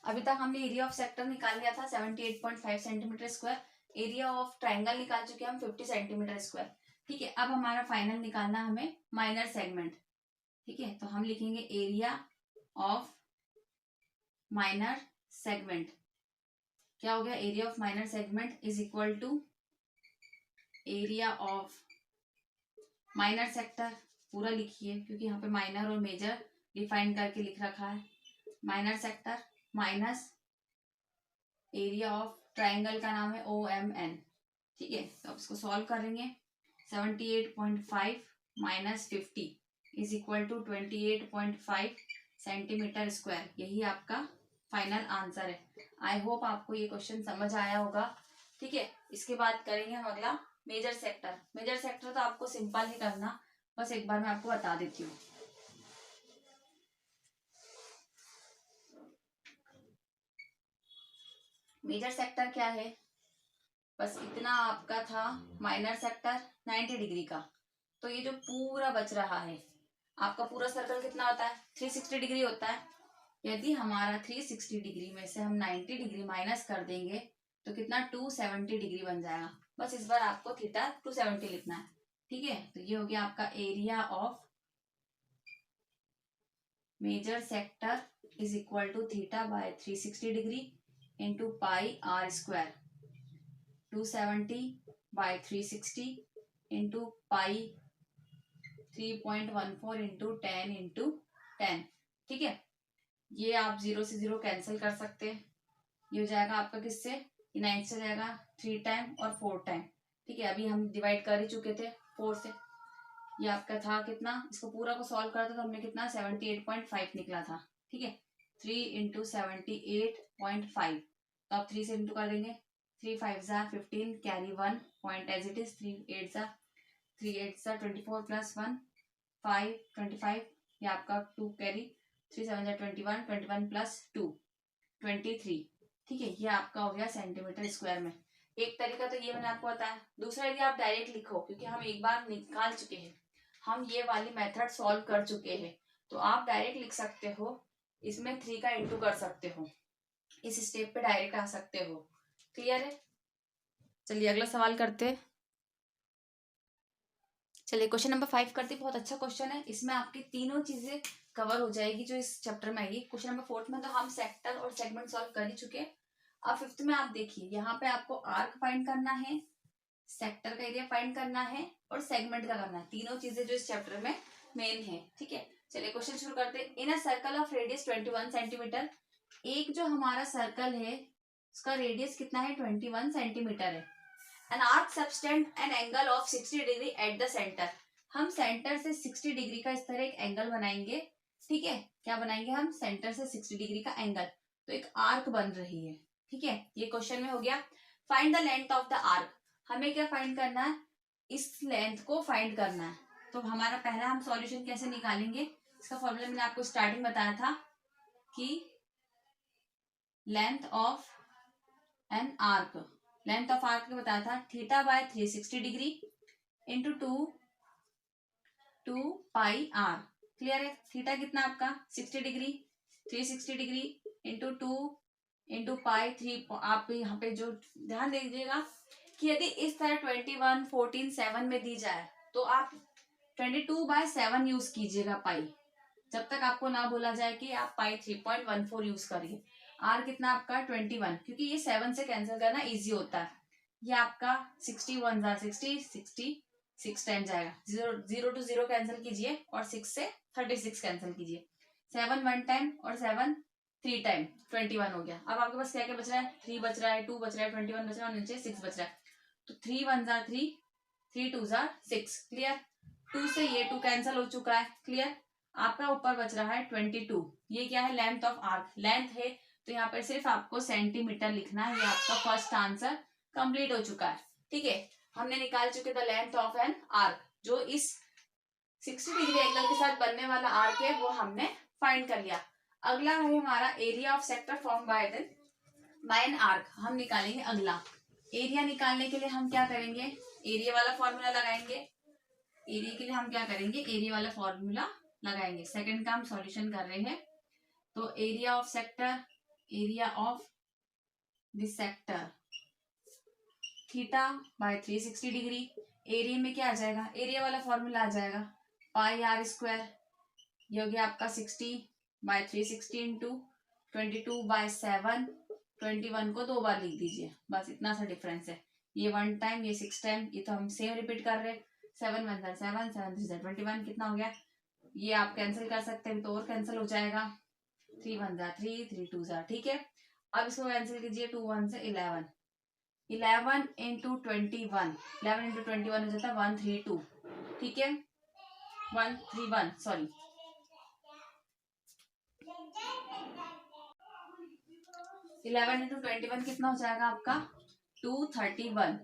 अभी तक हमने एरिया ऑफ सेक्टर निकाल लिया था 78.5 centimetre square, area of triangle निकाल चुके हम 50 सेंटीमीटर स्क्वायर। ठीक है, अब हमारा फाइनल निकालना हमें माइनर सेगमेंट। ठीक है, तो हम लिखेंगे एरिया ऑफ माइनर सेगमेंट, क्या हो गया, area of minor segment is equal to area of minor sector, पूरा लिखिए क्योंकि यहाँ पे माइनर और मेजर डिफाइन करके लिख रखा है, minor sector minus area of triangle का नाम है ओ एम एन। ठीक है, तो अब इसको सॉल्व करेंगे, 78.5 minus 50 is equal to 28.5 centimetre square, यही आपका फाइनल आंसर है। आई होप आपको ये क्वेश्चन समझ आया होगा। ठीक है, इसके बाद करेंगे हम अगला मेजर सेक्टर। मेजर सेक्टर तो आपको सिंपल ही करना, बस एक बार मैं आपको बता देती हूँ। मेजर सेक्टर क्या है, बस इतना आपका था माइनर सेक्टर 90 डिग्री का, तो ये जो पूरा बच रहा है आपका पूरा सर्कल कितना होता है 360 डिग्री होता है। यदि हमारा 360 डिग्री में से हम 90 डिग्री माइनस कर देंगे तो कितना 270 डिग्री बन जाएगा। बस इस बार आपको थीटा 270 लिखना है। ठीक है, तो ये हो गया आपका area of major sector is equal to theta by 360 degree into pi r square, 270 by 360 into pi 3.14 into 10 into 10। ठीक है, ये आप 0 से 0 कैंसिल कर सकते हैं, ये हो जाएगा आपका किससे, 9 से जाएगा 3 टाइम और 4 टाइम। ठीक है, अभी हम डिवाइड कर ही चुके थे 4 से, ये आपका था कितना, इसको पूरा को सॉल्व करते तो हमने कितना 78.5 निकला था। ठीक है, 3 इंटू 78.5, तो आप 3 से इंटू कर देंगे, 3 5 ज़ा 15 carry 1 point as it is, 3 8 ज़ा 24 प्लस 1 5 25, ये आपका 2 कैरी, 3 7 ज़ा 21 21 प्लस 2 23। ठीक है, ये आपका हो गया सेंटीमीटर स्क्वायर में। एक तरीका तो ये मैंने आपको बताया, दूसरा यदि आप डायरेक्ट लिखो, क्योंकि हम एक बार निकाल चुके हैं, हम ये वाली मेथड सॉल्व कर चुके हैं, तो आप डायरेक्ट लिख सकते हो, इसमें 3 का इंटू कर सकते हो, इस स्टेप पे डायरेक्ट आ सकते हो। क्लियर है, चलिए अगला सवाल करते हैं। चलिए क्वेश्चन नंबर 5 करते, बहुत अच्छा क्वेश्चन है, इसमें आपकी तीनों चीजें कवर हो जाएगी जो इस चैप्टर में आएगी। क्वेश्चन नंबर 4 में तो हम सेक्टर और सेगमेंट सॉल्व कर ही चुके हैं। अब 5th में आप देखिए, यहाँ पे आपको आर्क फाइंड करना है, सेक्टर का एरिया फाइंड करना है और सेगमेंट का करना है, तीनों चीजें जो इस चैप्टर में मेन है। ठीक है, चलिए क्वेश्चन शुरू करते हैं। In a circle of radius 21 centimetre, एक जो हमारा सर्कल है उसका रेडियस कितना है 21 सेंटीमीटर है। An arc subtend an angle of 60 degree at the centre, हम सेंटर से 60 डिग्री का इस तरह एक एंगल बनाएंगे। ठीक है, क्या बनाएंगे हम, सेंटर से 60 डिग्री का एंगल, तो एक आर्क बन रही है। ठीक है, ये क्वेश्चन में हो गया। Find the length of the arc, हमें क्या फाइंड करना है, इस लेंथ को फाइंड करना है। तो हमारा पहला हम सॉल्यूशन कैसे निकालेंगे, इसका फॉर्मूला मैंने आपको स्टार्टिंग बताया था कि length of an arc, length of arc बताया था theta by 360 degree into 2 pi r. Clear है, थीटा कितना आपका 60 degree, 360 degree into 2 into pi 3। आप यहाँ पे जो ध्यान दीजिएगा कि यदि इस तरह 21 14 7 में दी जाए तो आप 22/7 यूज कीजिएगा पाई, जब तक आपको ना बोला जाए कि आप पाई 3.14 यूज करिए। आर कितना आपका 21, क्योंकि ये 7 से कैंसिल करना इजी होता है। ये आपका 61 66 टाइम जाएगा, 0 to 0 कैंसिल कीजिए और 6 से 36 कैंसिल कीजिए। 7 1 टाइम और 7 3 टाइम, 21 हो गया। अब आपके पास क्या क्या बच रहा है, 3 बच रहा है, 2 बच रहा है, 21 बच रहा है और नीचे 6 बच रहा है। तो 3 1 3, 3 2 6। क्लियर, 2 से ये 2 कैंसिल हो चुका है। क्लियर, आपका ऊपर बच रहा है 22। ये क्या है, लेंथ ऑफ आर्क, लेंथ है तो यहाँ पर सिर्फ आपको सेंटीमीटर लिखना है। ये आपका फर्स्ट आंसर कंप्लीट हो चुका है। ठीक है, हमने निकाल चुके the length of an arc, जो इस 60 डिग्री एंगल के साथ बनने वाला आर्क है वो हमने फाइंड कर लिया। अगला है हमारा area of sector form by an arc. हम निकालेंगे अगला एरिया। निकालने के लिए हम क्या करेंगे, एरिया वाला फॉर्मूला लगाएंगे। एरिया के लिए हम क्या करेंगे, एरिया वाला फॉर्मूला लगाएंगे। सेकंड का हम सॉल्यूशन कर रहे हैं, तो area of sector, area of this sector theta by 360 degree. Area में क्या आ जाएगा, एरिया वाला फॉर्मूला आ जाएगा पाई आर स्क्वायर। ये हो गया आपका 60/360 इंटू 22/7। 21 को 2 बार लिख दीजिए, बस इतना सा डिफरेंस है। ये 1 टाइम, ये 6 टाइम, ये तो हम सेम रिपीट कर रहे हैं। 7 1 7 7 3 21 कितना हो गया, ये आप कैंसिल कर सकते हैं तो और कैंसिल हो जाएगा। 3 1 3, 3 2। ठीक है, अब इसको कैंसिल कीजिए, 2 1 से 11, 11 इंटू 21, 11 इंटू 21 हो जाता है 132। ठीक है, 131 सॉरी, 11 इंटू 21 कितना हो जाएगा आपका 231।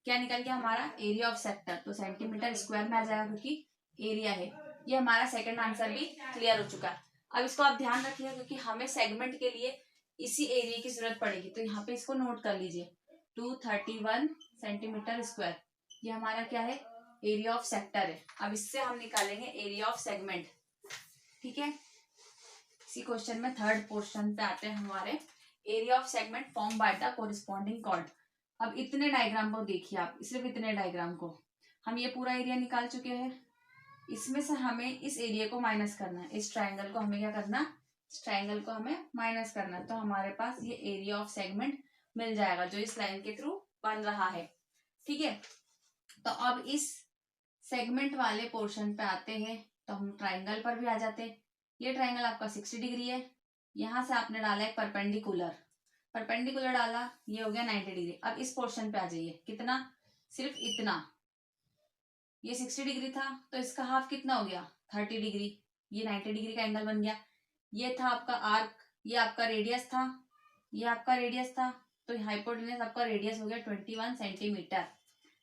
क्या निकल गया हमारा एरिया ऑफ सेक्टर, तो सेंटीमीटर स्क्वायर में आ जाएगा क्योंकि एरिया है। ये हमारा सेकंड आंसर भी क्लियर हो चुका है। अब इसको आप ध्यान रखिए क्योंकि हमें सेगमेंट के लिए इसी एरिया की जरूरत पड़ेगी, तो यहाँ पे इसको नोट कर लीजिए 231 सेंटीमीटर स्क्वायर। ये हमारा क्या है, एरिया ऑफ सेक्टर है। अब इससे हम निकालेंगे एरिया ऑफ सेगमेंट। ठीक है, इसी क्वेश्चन में थर्ड पोर्शन पे आते हैं हमारे, area of segment form by the corresponding chord. अब इतने डायग्राम को देखिए आप, सिर्फ इतने डायग्राम को हम ये पूरा एरिया निकाल चुके हैं। इसमें से हमें इस एरिया को माइनस करना है, इस ट्राइंगल को हमें क्या करना, इस ट्राइंगल को हमें माइनस करना है। तो हमारे पास ये एरिया ऑफ सेगमेंट मिल जाएगा जो इस लाइन के थ्रू बन रहा है। ठीक है, तो अब इस सेगमेंट वाले पोर्शन पे आते हैं, तो हम ट्राइंगल पर भी आ जाते हैं। ये ट्राइंगल आपका 60 डिग्री है, यहां से आपने डाला है परपेंडिकुलर, परपेंडिकुलर डाला, ये हो गया 90 डिग्री। अब इस पोर्शन पे आ जाइए, कितना, सिर्फ इतना, ये 60 डिग्री था तो इसका हाफ कितना हो गया 30 डिग्री, ये 90 डिग्री का एंगल बन गया। ये था आपका आर्क, ये आपका रेडियस था, ये आपका रेडियस था, तो हाइपोटेन्यूज आपका रेडियस हो गया 21 सेंटीमीटर।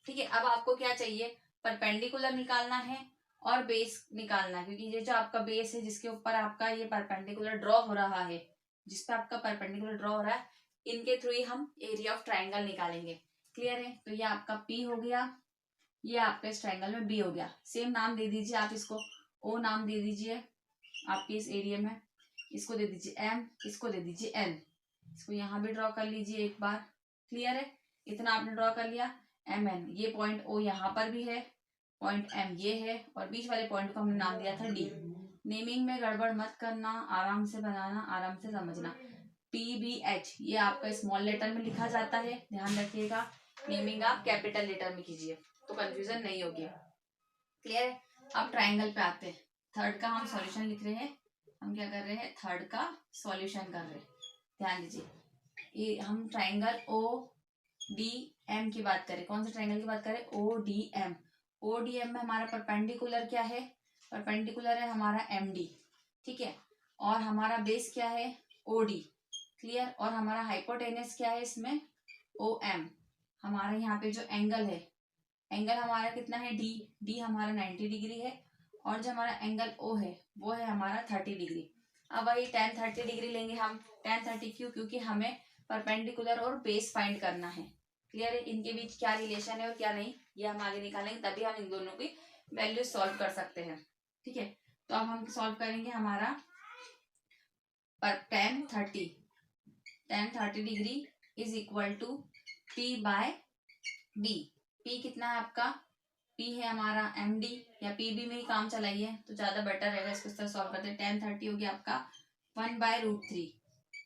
ठीक है, अब आपको क्या चाहिए, परपेंडिकुलर निकालना है और बेस निकालना है, क्योंकि ये जो आपका बेस है जिसके ऊपर आपका ये परपेंडिकुलर ड्रॉ हो रहा है, जिसपे आपका परपेंडिकुलर ड्रॉ हो रहा है, इनके थ्रू ही हम एरिया ऑफ ट्राइंगल निकालेंगे। क्लियर है, तो ये आपका पी हो गया, ये आपका इस ट्राइंगल में बी हो गया। सेम नाम दे दीजिए आप, इसको ओ नाम दे दीजिए आपके इस एरिया में, इसको दे दीजिए एम, इसको दे दीजिए एन, इसको यहाँ भी ड्रॉ कर लीजिए एक बार। क्लियर है, इतना आपने ड्रॉ कर लिया, एम एन, ये पॉइंट ओ यहाँ पर भी है, पॉइंट एम ये है, और बीच वाले पॉइंट को हमने नाम दिया था डी। नेमिंग में गड़बड़ मत करना, आराम से बनाना, आराम से समझना। PBH ये आपका स्मॉल लेटर में लिखा जाता है, ध्यान रखिएगा। नेमिंग आप कैपिटल लेटर में कीजिए तो कंफ्यूजन नहीं होगी। क्लियर है, अब ट्राइंगल पे आते हैं। थर्ड का हम सॉल्यूशन लिख रहे हैं, हम क्या कर रहे हैं, थर्ड का सॉल्यूशन कर रहे हैं, ध्यान दीजिए। ये हम ट्राइंगल ओ डी एम की बात करें, कौन सा ट्राइंगल की बात करें, O D M. O D M में हमारा परपेंडिकुलर क्या है, परपेंडिकुलर है हमारा एम डी, ठीक है, और हमारा बेस क्या है, ओ डी, क्लियर, और हमारा हाइपोटेनस क्या है इसमें, ओ एम। हमारा यहाँ पे जो एंगल है, एंगल हमारा कितना है, डी, डी हमारा 90 डिग्री है, और जो हमारा एंगल ओ है वो है हमारा 30 डिग्री। अब वही tan 30 डिग्री लेंगे हम, tan 30 क्यों, क्योंकि हमें परपेंडिकुलर और बेस फाइंड करना है, क्लियर है, इनके बीच क्या रिलेशन है और क्या नहीं, ये हम आगे निकालेंगे, तभी हम इन दोनों की वैल्यू सॉल्व कर सकते हैं, ठीक है। तो अब हम सॉल्व करेंगे हमारा पर tan 30 degree is equal to P by B। P कितना है आपका, P है हमारा MD, या PB में ही काम चलाइए तो ज्यादा बेटर रहेगा, इसको इस तरह सॉल्व करते हैं। tan 30 हो गया आपका 1/√3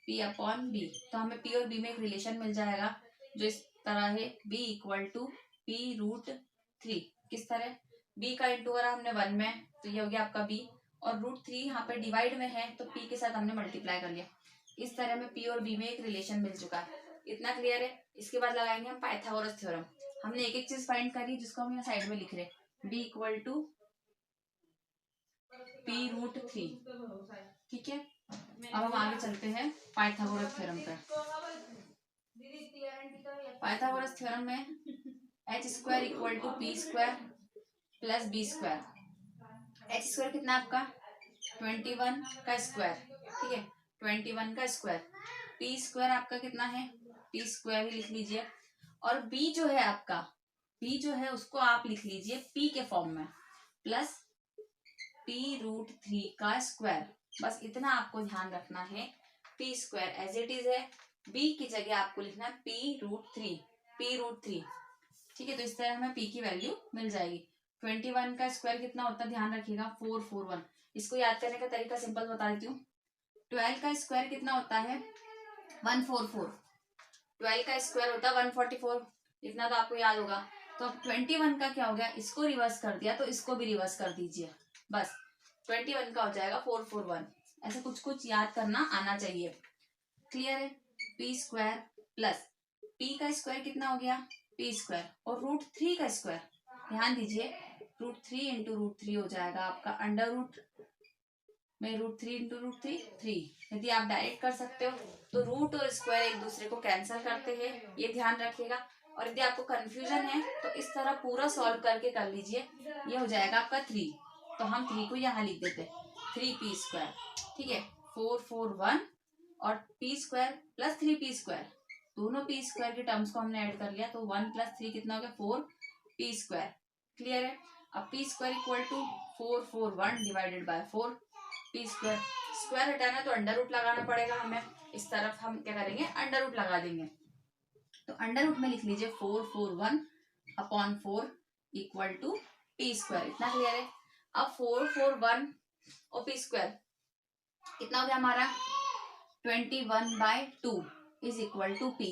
P अपॉन B। तो हमें P और B में एक रिलेशन मिल जाएगा जो इस तरह है, B इक्वल टू P√3। किस तरह, B का इंटू करा हमने 1 में तो ये हो गया आपका B, और √3 यहाँ पे डिवाइड में है तो P के साथ हमने मल्टीप्लाई कर लिया। इस तरह में P और B में एक रिलेशन मिल चुका है, इतना क्लियर है। इसके बाद लगाएंगे हम पाइथागोरस थ्योरम। हमने एक एक चीज फाइंड करी जिसको हम यहाँ साइड में लिख रहे हैं, B इक्वल टू P√3, ठीक है। अब हम आगे चलते हैं पाइथागोरस थ्योरम पर। पाइथागोरस थ्योरम में h² equal to P² plus B²। h² कितना आपका 21 का स्क्वायर, ठीक है, 21 का स्क्वायर। P² आपका कितना है, P² ही लिख लीजिए, और B जो है आपका, B जो है उसको आप लिख लीजिए P के फॉर्म में, प्लस P√3 का स्क्वायर। बस इतना आपको ध्यान रखना है, P² एज इट इज है, B की जगह आपको लिखना है P√3, ठीक है। तो इस तरह हमें P की वैल्यू मिल जाएगी। 21 का स्क्वायर कितना होता है, ध्यान रखिएगा 441। इसको याद करने का तरीका सिंपल बता देती हूँ। 12 का स्क्वायर कितना होता है, 144। 12 का स्क्वायर होता है 144, इतना तो आपको याद होगा। तो अब 21 का क्या हो गया, इसको रिवर्स कर दिया तो इसको भी रिवर्स कर दीजिए, बस 21 का हो जाएगा 441। ऐसे कुछ कुछ याद करना आना चाहिए, क्लियर है। P² प्लस P का स्क्वायर कितना हो गया, P², और √3 का स्क्वायर, ध्यान दीजिए √3 इंटू √3 हो जाएगा आपका अंडर रूट में √3 इंटू √3 3। यदि आप डायरेक्ट कर सकते हो तो रूट और स्क्वायर एक दूसरे को कैंसिल करते हैं, ये ध्यान रखिएगा। और यदि आपको कंफ्यूजन है तो इस तरह पूरा सॉल्व करके कर लीजिए, ये हो जाएगा आपका 3। तो हम 3 को यहाँ लिख देते हैं, 3P², ठीक है, 441, और P² प्लस 3P², दोनों P² के टर्म्स को हमने ऐड कर लिया तो 1 + 3 कितना हो गया, 4P², क्लियर है। अब P² equal to 441 divided by 4, P², square हटाना तो अंडर रूट लगाना पड़ेगा हमें, इस तरफ हम क्या करेंगे, अंडर रूट लगा देंगे। तो अंडर रूट में लिख लीजिए 441 अपॉन 4 इक्वल टू P², इतना क्लियर है। अब 441 और P² कितना हो गया हमारा, 21/2 इज इक्वल टू P,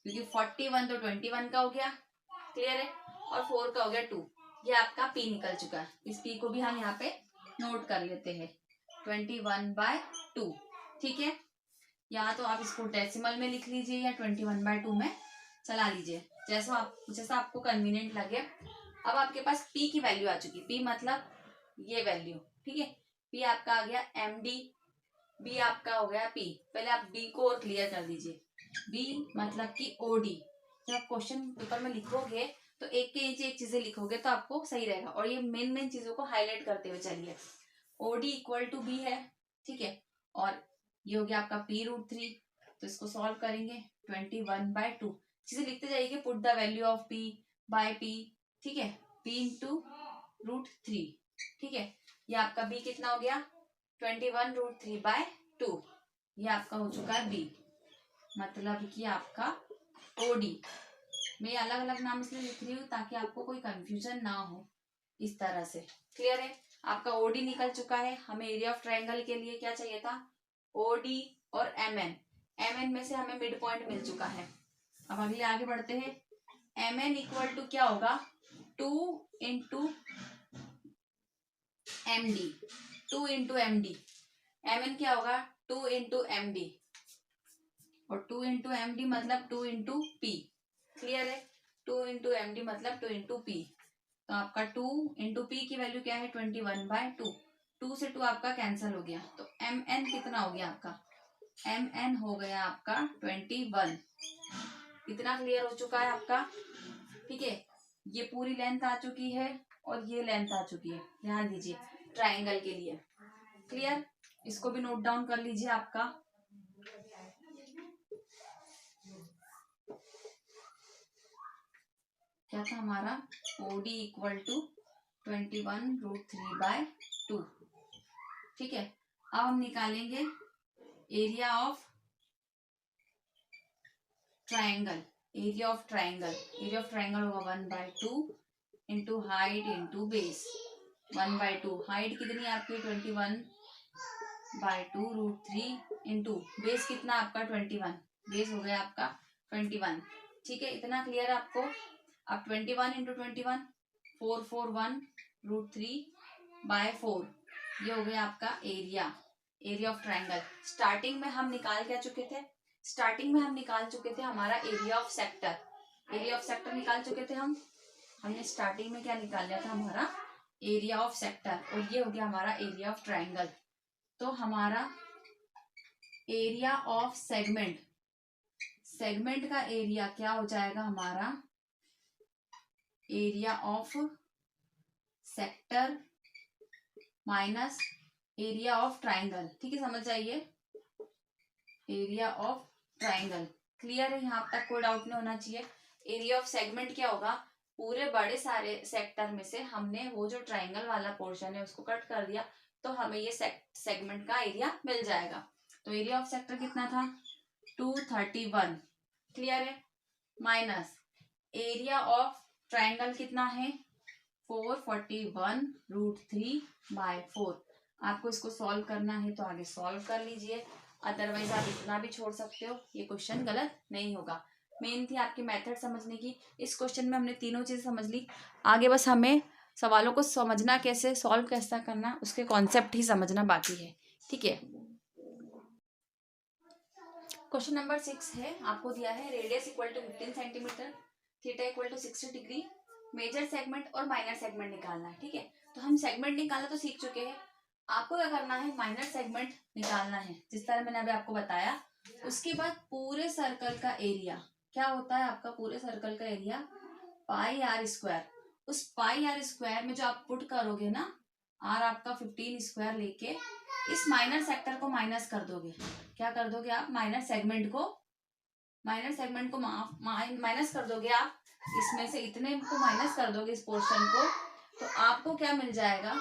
क्योंकि 41 तो 21 का हो गया, क्लियर है, और 4 का हो गया 2, ये आपका P निकल चुका है। इस P को भी हम यहाँ पे नोट कर लेते हैं, 21/2, ठीक है। या तो आप इसको डेसिमल में लिख लीजिए या 21/2 में चला लीजिए, जैसा आपको कन्वीनियंट लगे। अब आपके पास P की वैल्यू आ चुकी, P मतलब ये वैल्यू, ठीक है। P आपका आ गया MD, B आपका हो गया P। पहले आप B को और क्लियर कर दीजिए, B मतलब कि OD। जब आप क्वेश्चन पेपर में लिखोगे तो एक के नीचे एक चीजें लिखोगे तो आपको सही रहेगा, और ये मेन चीजों को हाईलाइट करते हुए चलिए। OD इक्वल टू B है, ठीक है, और ये हो गया आपका P√3। तो इसको सॉल्व करेंगे, 21/2 चीजें लिखते जाइए, put the value of P by P, ठीक है, P इंटू √3, ठीक है। ये आपका B कितना हो गया, 21√3/2, ये आपका हो चुका है B, मतलब कि आपका OD। मैं अलग अलग नाम इसलिए लिख रही हूँ ताकि आपको कोई कंफ्यूजन ना हो, इस तरह से, क्लियर है। आपका OD निकल चुका है। हमें एरिया ऑफ ट्रायंगल के लिए क्या चाहिए था, OD और MN में से हमें मिड पॉइंट मिल चुका है। अब अगले आगे बढ़ते हैं, MN इक्वल टू क्या होगा, 2 into MD, 2 into MD, MN क्या होगा 2 इंटू MD, और 2 इंटू एम डी मतलब 2 इंटू पी। क्लियर है? 2 इंटू एम डी मतलब 2 इंटू पी। तो आपका 2 इंटू पी की वैल्यू क्या है 21/2। 2 से 2 आपका कैंसिल हो गया, तो एम एन कितना हो गया आपका, एम एन हो गया आपका 21। इतना क्लियर हो चुका है आपका? ठीक है, ये पूरी लेंथ आ चुकी है और ये लेंथ आ चुकी है, ध्यान दीजिए ट्राइंगल के लिए। क्लियर? इसको भी नोट डाउन कर लीजिए आपका। क्या था हमारा, OD इक्वल टू 21√3/2। ठीक है, अब हम निकालेंगे area of triangle. Area of triangle, area of triangle होगा 1/2 into height into base. 1/2 height कितनी है आपकी 21/2√3 इंटू बेस कितना आपका 21, बेस हो गया आपका 21। ठीक है, इतना क्लियर है आपको? अब 21 इंटू 21 441√3/4, ये हो गया आपका area, area of triangle. Starting में हम निकाल क्या चुके थे, स्टार्टिंग में हम निकाल चुके थे हमारा area of sector. Area of sector निकाल चुके थे हमने स्टार्टिंग में क्या निकाल लिया था हमारा एरिया ऑफ सेक्टर, और ये हो गया हमारा एरिया ऑफ ट्राइंगल। तो हमारा एरिया ऑफ सेगमेंट, सेगमेंट का एरिया क्या हो जाएगा हमारा, area of sector minus area of triangle. ठीक है, समझ जाइए, एरिया ऑफ ट्राइंगल। क्लियर है? यहाँ तक कोई डाउट नहीं होना चाहिए। एरिया ऑफ सेगमेंट क्या होगा, पूरे बड़े सारे सेक्टर में से हमने वो जो ट्राइंगल वाला पोर्शन है उसको कट कर दिया, तो हमें ये सेगमेंट का एरिया मिल जाएगा। तो एरिया ऑफ सेक्टर कितना था 231। क्लियर है? माइनस एरिया ऑफ ट्राइंगल कितना है 441√3/4। आपको इसको सॉल्व करना है तो आगे सॉल्व कर लीजिए, अदरवाइज आप इतना भी छोड़ सकते हो, ये क्वेश्चन गलत नहीं होगा। मेन थी आपकी मेथड समझने की। इस क्वेश्चन में हमने तीनों चीजें समझ ली, आगे बस हमें सवालों को समझना कैसे, सॉल्व कैसा करना, उसके कॉन्सेप्ट ही समझना बाकी है। ठीक है, क्वेश्चन नंबर 6 है, आपको दिया है radius equal to 15 centimetre, theta equal to 60 degree, major segment और माइनर सेगमेंट निकालना है। ठीक है, तो हम सेगमेंट निकालना तो सीख चुके हैं, आपको क्या करना है माइनर सेगमेंट निकालना है, जिस तरह मैंने अभी आपको बताया। उसके बाद पूरे सर्कल का एरिया क्या होता है आपका, पूरे सर्कल का एरिया πr²। उस πr² में जो आप पुट करोगे ना, r आपका 15² लेके इस माइनर सेक्टर को माइनस कर दोगे। क्या कर दोगे आप, माइनर सेगमेंट को माइनस कर दोगे आप, इसमें से इतने को माइनस कर दोगे इस पोर्शन को, तो आपको क्या मिल जाएगा,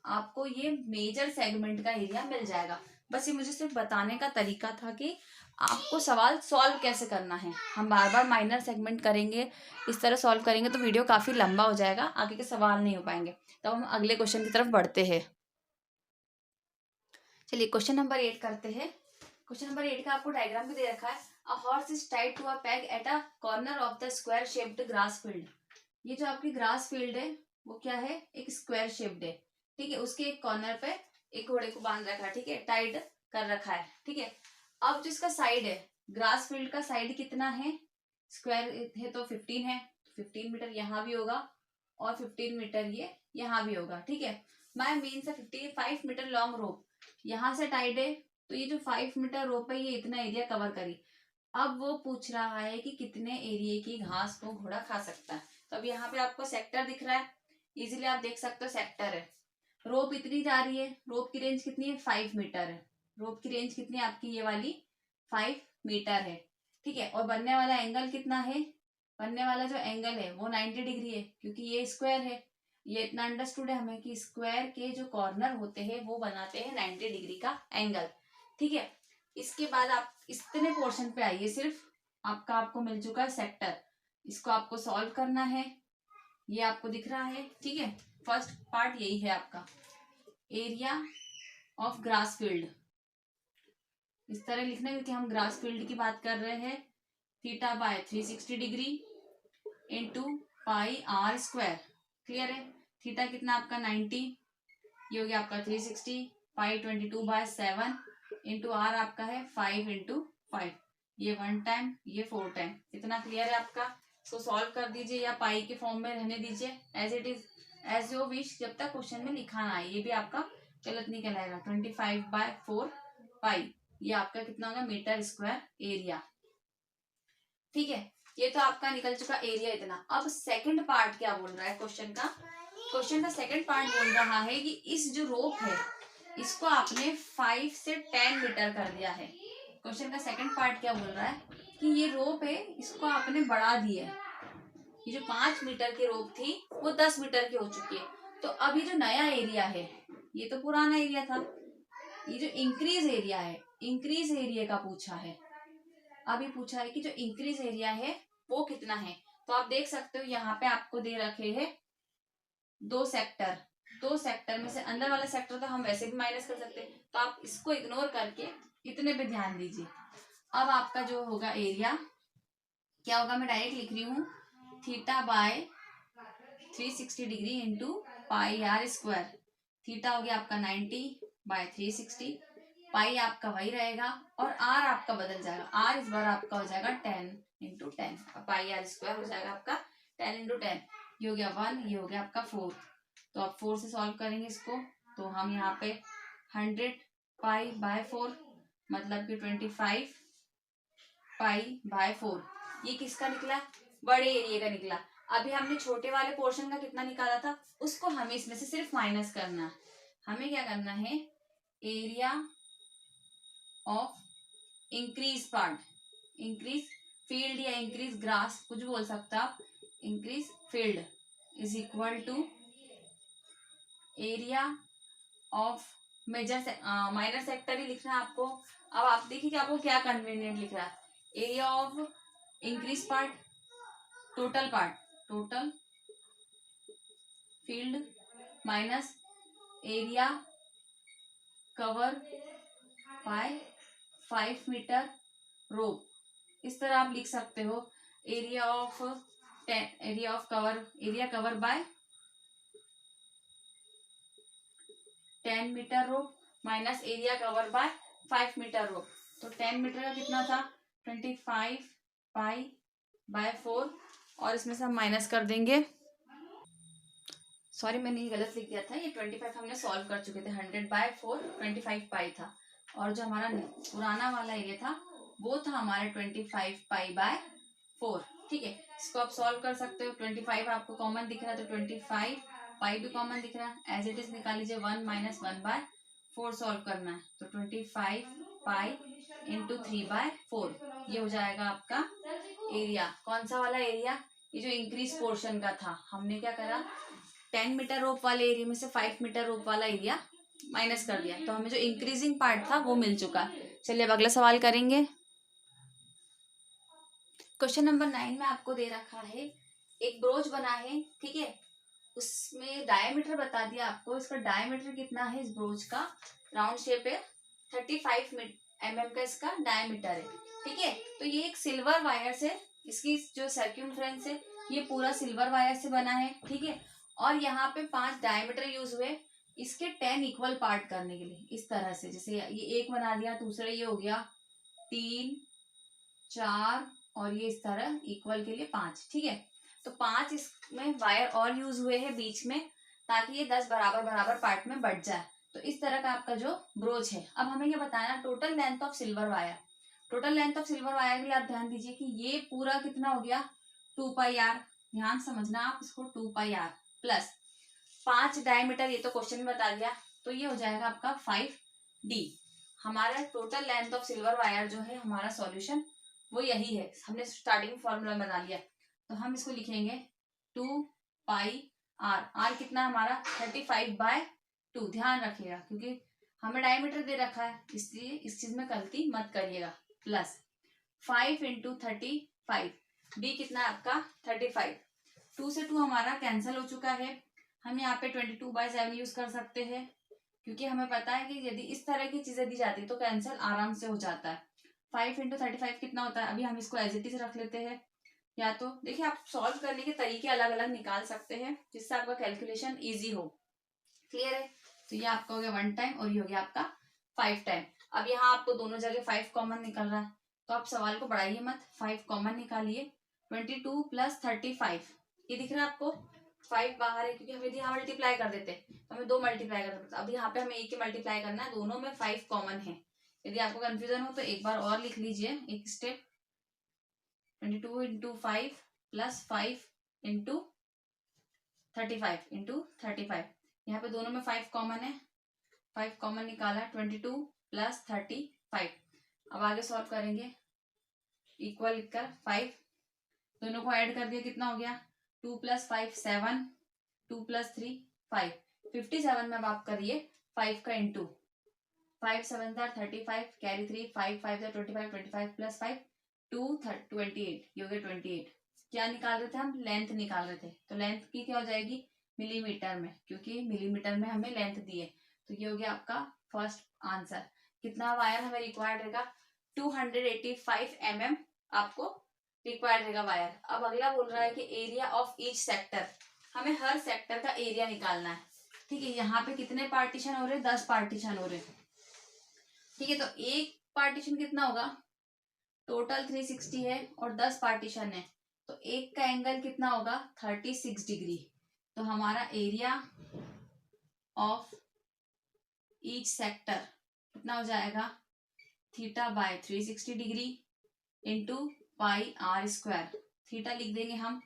आपको ये मेजर सेगमेंट का एरिया मिल जाएगा। बस ये मुझे सिर्फ बताने का तरीका था कि आपको सवाल सॉल्व कैसे करना है। हम बार बार माइनर सेगमेंट करेंगे, इस तरह सॉल्व करेंगे तो वीडियो काफी लंबा हो जाएगा, आगे के सवाल नहीं हो पाएंगे। तो हम अगले क्वेश्चन की तरफ बढ़ते हैं। चलिए क्वेश्चन नंबर 8 करते हैं। क्वेश्चन नंबर 8 का आपको डायग्राम भी दे रखा है। A horse is tied to a peg at a corner of the square shaped grass field. ये जो आपकी ग्रास फील्ड है वो क्या है, एक स्क्वायर शेप्ड है। ठीक है, उसके एक कॉर्नर पे एक घोड़े को बांध रखा है, ठीक है, टाइड कर रखा है। ठीक है, अब जो इसका साइड है, ग्रास फील्ड का साइड कितना है, स्क्वायर है तो 15 है, 15 मीटर यहाँ भी होगा और 15 मीटर ये यहाँ भी होगा। ठीक है, मैं मीन से 55 मीटर लॉन्ग रोप यहाँ से टाइड है, तो ये जो 5 मीटर रोप है ये इतना एरिया कवर करी। अब वो पूछ रहा है कि कितने एरिया की घास को घोड़ा खा सकता है। तो अब यहाँ पे आपको सेक्टर दिख रहा है, इजीली आप देख सकते हो सेक्टर है। रोप इतनी जा रही है, रोप की रेंज कितनी है 5 मीटर है, रोप की रेंज कितनी है आपकी ये वाली 5 मीटर है। ठीक है, और बनने वाला एंगल कितना है, बनने वाला जो एंगल है वो 90 डिग्री है, क्योंकि ये स्क्वायर है। ये इतना अंडरस्टूड है हमें कि स्क्वायर के जो कॉर्नर होते हैं वो बनाते हैं 90 डिग्री का एंगल। ठीक है, इसके बाद आप इतने पोर्शन पे आइए, सिर्फ आपको मिल चुका है सेक्टर, इसको आपको सॉल्व करना है, ये आपको दिख रहा है। ठीक है, फर्स्ट पार्ट यही है आपका एरिया ऑफ ग्रास फील्ड, इस तरह लिखना है क्योंकि हम ग्रास फील्ड की बात कर रहे हैं। Theta by 360 degree into πr²। Clear है, थीटा कितना आपका 90, ये हो गया आपका 360, π 22/7 इंटू आर आपका है 5 इंटू 5। ये 1 टाइम, ये 4 टाइम। इतना क्लियर है आपका? इसको सॉल्व कर दीजिए या पाई के फॉर्म में रहने दीजिए as it is, as your wish, जब तक क्वेश्चन में लिखा ना आए। ये भी आपका गलत नहीं कहलाएगा। 25/4 पाई, ये आपका कितना होगा? Metre square area. ठीक है, ये तो आपका निकल चुका एरिया इतना। अब सेकंड पार्ट क्या बोल रहा है क्वेश्चन का? क्वेश्चन का सेकंड पार्ट बोल रहा है कि इस जो रोप है इसको आपने 5 से 10 मीटर कर दिया है। क्वेश्चन का सेकंड पार्ट क्या बोल रहा है कि ये रोप है इसको आपने बढ़ा दिया है। ये जो 5 मीटर की रोप थी वो 10 मीटर की हो चुकी है। तो अभी जो नया एरिया है, ये तो पुराना एरिया था, ये जो इंक्रीज एरिया है, इंक्रीज एरिया का पूछा है। अभी पूछा है कि जो इंक्रीज एरिया है वो कितना है। तो आप देख सकते हो यहाँ पे आपको दे रखे हैं 2 सेक्टर। 2 सेक्टर में से अंदर वाला सेक्टर तो हम वैसे भी माइनस कर सकते हैं, तो आप इसको इग्नोर करके इतने पे ध्यान दीजिए। अब आपका जो होगा एरिया क्या होगा, मैं डायरेक्ट लिख रही हूँ, theta by 360 degree into pi r square. Theta हो गया आपका 90/360, पाई आपका वही रहेगा और आर आपका बदल जाएगा। आर इस बार आपका हो जाएगा 10 इंटू 10, पाई आर स्क्वायर हो जाएगा आपका 10 इंटू 10। ये हो गया 1, ये हो गया आपका 4। तो आप 4 से सॉल्व करेंगे इसको, तो हम यहाँ पे 100π/4 मतलब कि 25π/4। ये किसका निकला? बड़े एरिया का निकला। अभी हमने छोटे वाले पोर्शन का कितना निकाला था, उसको हमें इसमें से सिर्फ माइनस करना है। हमें क्या करना है, area of increase part, increase field या इंक्रीज ग्रास, कुछ बोल सकते आप, increase field is equal to area of major minor sector ही लिखना है आपको। अब आप देखिए कि आपको क्या कन्वीनियंट लिख रहा है, area of increase part, total part, total field minus area cover by 5 metre rope. इस तरह आप लिख सकते हो, area of cover by 10 metre rope minus area cover by 5 metre rope. तो 10 मीटर का कितना था, 25π/4, और इसमें से हम माइनस कर देंगे, सॉरी मैंने ये गलत लिख दिया था, ये 25 हमने सॉल्व कर चुके थे। 100/4 25π था, और जो हमारा पुराना वाला एरिया था वो था हमारा 25π/4। ठीक है, इसको आप सॉल्व कर सकते हो। 25 आपको कॉमन दिख रहा है तो 25π भी कॉमन दिख रहा है, एज इट इज निकाल लीजिए। 1 - 1/4 सॉल्व करना है, तो 25π इंटू 3/4, ये हो जाएगा आपका एरिया। कौन सा वाला एरिया? ये जो इंक्रीज पोर्शन का था, हमने क्या करा, 10 मीटर रोप वाले एरिया में से 5 मीटर रोप वाला एरिया माइनस कर दिया, तो हमें जो इंक्रीजिंग पार्ट था वो मिल चुका। चलिए अब अगला सवाल करेंगे। क्वेश्चन नंबर 9 में आपको दे रखा है, एक ब्रोच बना है, ठीक है, उसमें डायमीटर बता दिया आपको। इसका डायमीटर कितना है इस ब्रोच का, राउंड शेप है, 35 mm का इसका डायमीटर है। ठीक है, तो ये एक सिल्वर वायर से, इसकी जो सर्क्यूमफ्रेंस है ये पूरा सिल्वर वायर से बना है। ठीक है, और यहाँ पे 5 डायमीटर यूज हुए इसके 10 इक्वल पार्ट करने के लिए। इस तरह से, जैसे ये एक बना दिया, दूसरा ये हो गया 3 4 और ये इस तरह इक्वल के लिए 5। ठीक है, तो 5 इसमें वायर और यूज हुए हैं बीच में, ताकि ये 10 बराबर बराबर पार्ट में बढ़ जाए। तो इस तरह का आपका जो ब्रोच है। अब हमें ये बताना total length of silver wire. Total length of silver wire के लिए आप ध्यान दीजिए कि ये पूरा कितना हो गया, 2πr। ध्यान समझना आप इसको, 2πr प्लस 5 डायमीटर, ये तो क्वेश्चन में बता दिया, तो ये हो जाएगा आपका 5d। हमारा total length of silver wire जो है हमारा सॉल्यूशन वो यही है। हमने स्टार्टिंग फॉर्मूला बना लिया, तो हम इसको लिखेंगे 2πr। आर कितना हमारा 35/2। ध्यान रखिएगा क्योंकि हमें डायमीटर दे रखा है, इसलिए इस चीज में गलती मत करिएगा। प्लस 5 इंटू 35, डी कितना है आपका 35। 2 से 2 हमारा कैंसिल हो चुका है। हम यहाँ पे 22/7 यूज कर सकते हैं, क्योंकि हमें पता है कि यदि इस तरह की चीजें दी जाती है तो कैंसिल आराम से हो जाता है। 5 इंटू 35 कितना होता है, अभी हम इसको एज इट इज रख लेते हैं। या तो देखिए, आप सॉल्व करने के तरीके अलग अलग निकाल सकते हैं जिससे आपका कैलकुलेशन इजी हो। क्लियर है, तो ये आपका हो गया 1 टाइम और ये हो गया आपका 5 टाइम। अब यहाँ आपको दोनों जगह 5 कॉमन निकल रहा है, तो आप सवाल को बढ़ाइए मत, 5 कॉमन निकालिए। 22 प्लस 35, ये दिख रहा है आपको? 5 बाहर है क्योंकि हमें यहाँ मल्टीप्लाई कर देते, तो हमें 2 मल्टीप्लाई करना पड़ता। अब यहाँ पे हमें एक ही मल्टीप्लाई करना है, दोनों में 5 कॉमन है। यदि आपको कंफ्यूजन हो तो एक बार और लिख लीजिए एक step. 22 into 5 plus 5 into 35 into 35, यहाँ पे दोनों में 5 कॉमन है, 5 कॉमन निकाला। 22 प्लस 35, अब आगे सॉल्व करेंगे। इक्वल लिखकर 5 दोनों को ऐड कर दिया, कितना हो गया? 2 प्लस 5 7, 2 प्लस 3 5, 57 में अब आप करिए 5 का इंटू। 5 7 35, कैरी 3, 5 5 25, 25 प्लस 5 2 28, ये हो गया 28। क्या निकाल रहे थे हम? लेंथ निकाल रहे थे, तो लेंथ की क्या हो जाएगी? मिलीमीटर में, क्योंकि मिलीमीटर में हमें लेंथ दी है। तो ये हो गया आपका फर्स्ट आंसर। कितना वायर हमें रिक्वायर्ड रहेगा? 285 mm आपको रिक्वायर्ड रहेगा वायर। अब अगला बोल रहा है कि एरिया ऑफ ईच सेक्टर, हमें हर सेक्टर का एरिया निकालना है। ठीक है, यहाँ पे कितने पार्टीशन हो रहे हैं? 10 पार्टीशन हो रहे हैं। ठीक है, तो एक पार्टीशन कितना होगा? टोटल 360 है और 10 पार्टीशन है, तो एक का एंगल कितना होगा? 36 डिग्री। तो हमारा एरिया ऑफ ईच सेक्टर कितना हो जाएगा? Theta by 360 degree into pi r square. Theta लिख देंगे हम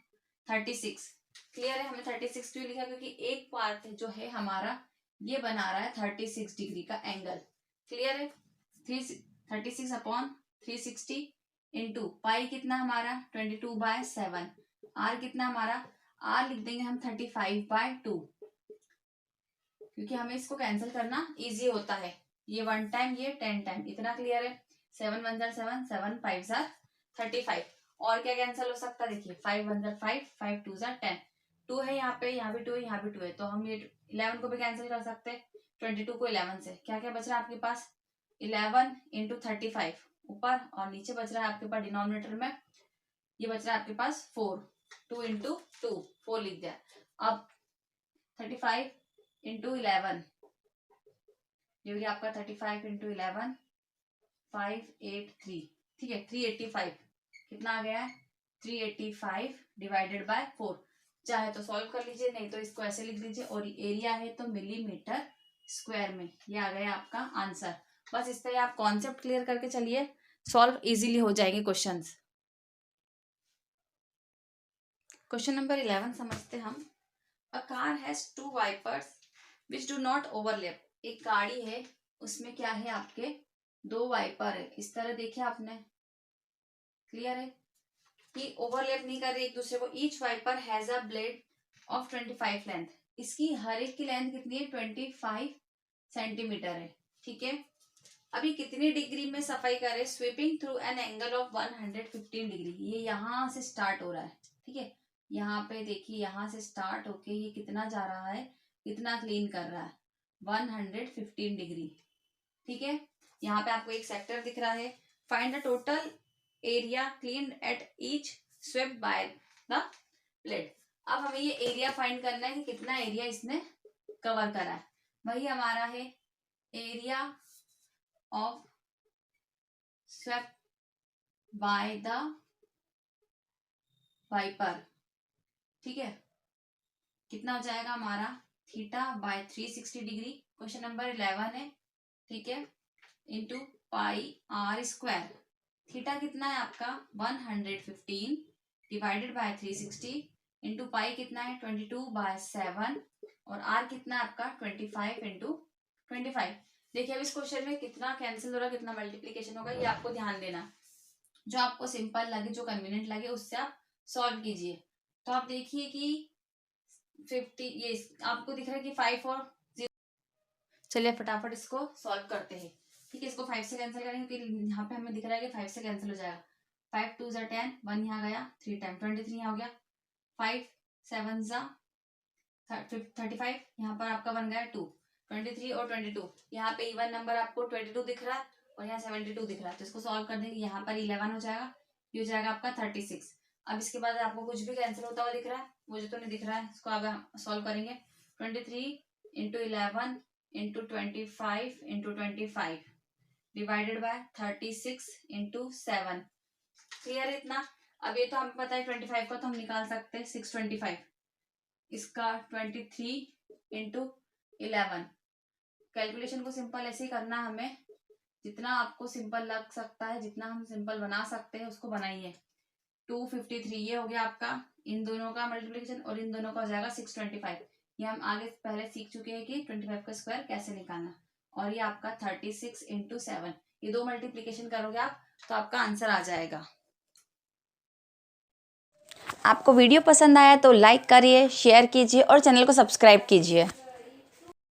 36। क्लियर है? हमने 36 क्यों लिखा? क्योंकि एक पार्ट जो है हमारा ये बना रहा है 36 डिग्री का एंगल। क्लियर है? 36 अपॉन 360 इंटू पाई कितना हमारा? 22/7। आर कितना हमारा? आर लिख देंगे हम 35/2, क्योंकि हमें इसको कैंसिल करना इजी होता है। ये 1 टाइम, ये 10 टाइम। इतना क्लियर है? 7 1 7, 7 5 35। और क्या कैंसिल हो सकता है? देखिए 5 1 5, 5 2 10। 2 है यहाँ पे, यहाँ भी 2 है, यहाँ भी 2 है, तो हम ये 11 को भी कैंसिल कर सकते हैं। 22 को 11 से क्या क्या बच रहा है आपके पास? 11 इंटू 35 ऊपर, और नीचे बच रहा है आपके पास डिनोमिनेटर में ये बच रहा है आपके पास 4। 2 इंटू 2, 4 लिख दिया। अब 35 इंटू 11, ये हो गया आपका 35 इंटू 11, 583। ठीक है, 385 कितना आ गया है? 385 डिवाइडेड बाय 4। चाहे तो सॉल्व कर लीजिए, नहीं तो इसको ऐसे लिख लीजिए। और एरिया है तो मिलीमीटर स्क्वायर में। ये आ गया आपका आंसर। बस इस तरह आप कॉन्सेप्ट क्लियर करके चलिए, सॉल्व इजीली हो जाएंगे क्वेश्चंस। क्वेश्चन नंबर 11 समझते हम। A car has 2 wipers which do not overlap. एक गाड़ी है, उसमें क्या है? आपके 2 वाइपर है। इस तरह देखिए आपने, क्लियर है कि ओवरलैप नहीं कर रही एक दूसरे को। Each wiper has a blade of 25 length. इसकी हर एक की लेंथ कितनी है? 25 सेंटीमीटर है। ठीक है, अभी कितनी डिग्री में सफाई करे? Sweeping through an angle of 115 degree. ये यहाँ से स्टार्ट हो रहा है। ठीक है, यहाँ पे देखिए, यहाँ से स्टार्ट होके ये कितना जा रहा है, कितना क्लीन कर रहा है? 115 डिग्री। ठीक है, यहाँ पे आपको एक सेक्टर दिख रहा है। Find the total area clean at each swept by the blade. अब हमें ये एरिया फाइंड करना है कि कितना एरिया इसने कवर करा है। वही हमारा है area of swept by the wiper. ठीक है, कितना हो जाएगा हमारा? Theta by 360 degree, question number 11 है। ठीक है, into pi r square. Theta कितना है आपका? 115 डिवाइडेड बाय 360 इंटू पाई कितना है? 22/7, और आर कितना है आपका? 25 इंटू 25। देखिए अब इस क्वेश्चन में कितना कैंसिल हो रहा है, कितना मल्टीप्लीकेशन होगा, ये आपको ध्यान देना। जो आपको सिंपल लगे, जो कन्वीनियंट लगे, उससे आप सॉल्व कीजिए। तो आप देखिए कि 50, ये आपको दिख रहा है कि 5 और 0। चलिए फटाफट इसको सॉल्व करते हैं। ठीक है, इसको 5 से कैंसिल करेंगे क्योंकि यहाँ पे हमें दिख रहा है कि 5 से कैंसिल हो जाएगा। 5 2 10, 1 यहाँ गया, 3 टाइम 23 यहाँ हो गया, 5 7 35, यहाँ पर आपका बन गया 2। 23 और 22, यहाँ पे इवन नंबर आपको 22 दिख रहा है और यहाँ 72 दिख रहा है, तो इसको सॉल्व कर देंगे। यहाँ पर 11 हो जाएगा, ये हो जाएगा आपका 36। अब इसके बाद आपको कुछ भी कैंसिल होता हुआ दिख रहा है? मुझे तो नहीं दिख रहा है, इसको अब हम सॉल्व करेंगे। 23 into 11 into 25 into 25, divided by 36 into 7। Clear इतना। अब ये तो हमें पता है 25 का, तो हम निकाल सकते हैं 625। इसका 23 इंटू 11। कैलकुलेशन को सिंपल ऐसे ही करना हमें, जितना आपको सिंपल लग सकता है, जितना हम सिंपल बना सकते हैं उसको बनाइए। 253 ये हो गया आपका इन दोनों का मल्टीप्लिकेशन, और इन दोनों का हो जाएगा 625। ये हम आगे पहले सीख चुके हैं कि 25 का स्क्वायर कैसे निकालना। और ये आपका 36 इंटू 7, ये दो मल्टीप्लिकेशन करोगे आप तो आपका आंसर आ जाएगा। आपको वीडियो पसंद आया तो लाइक करिए, शेयर कीजिए और चैनल को सब्सक्राइब कीजिए।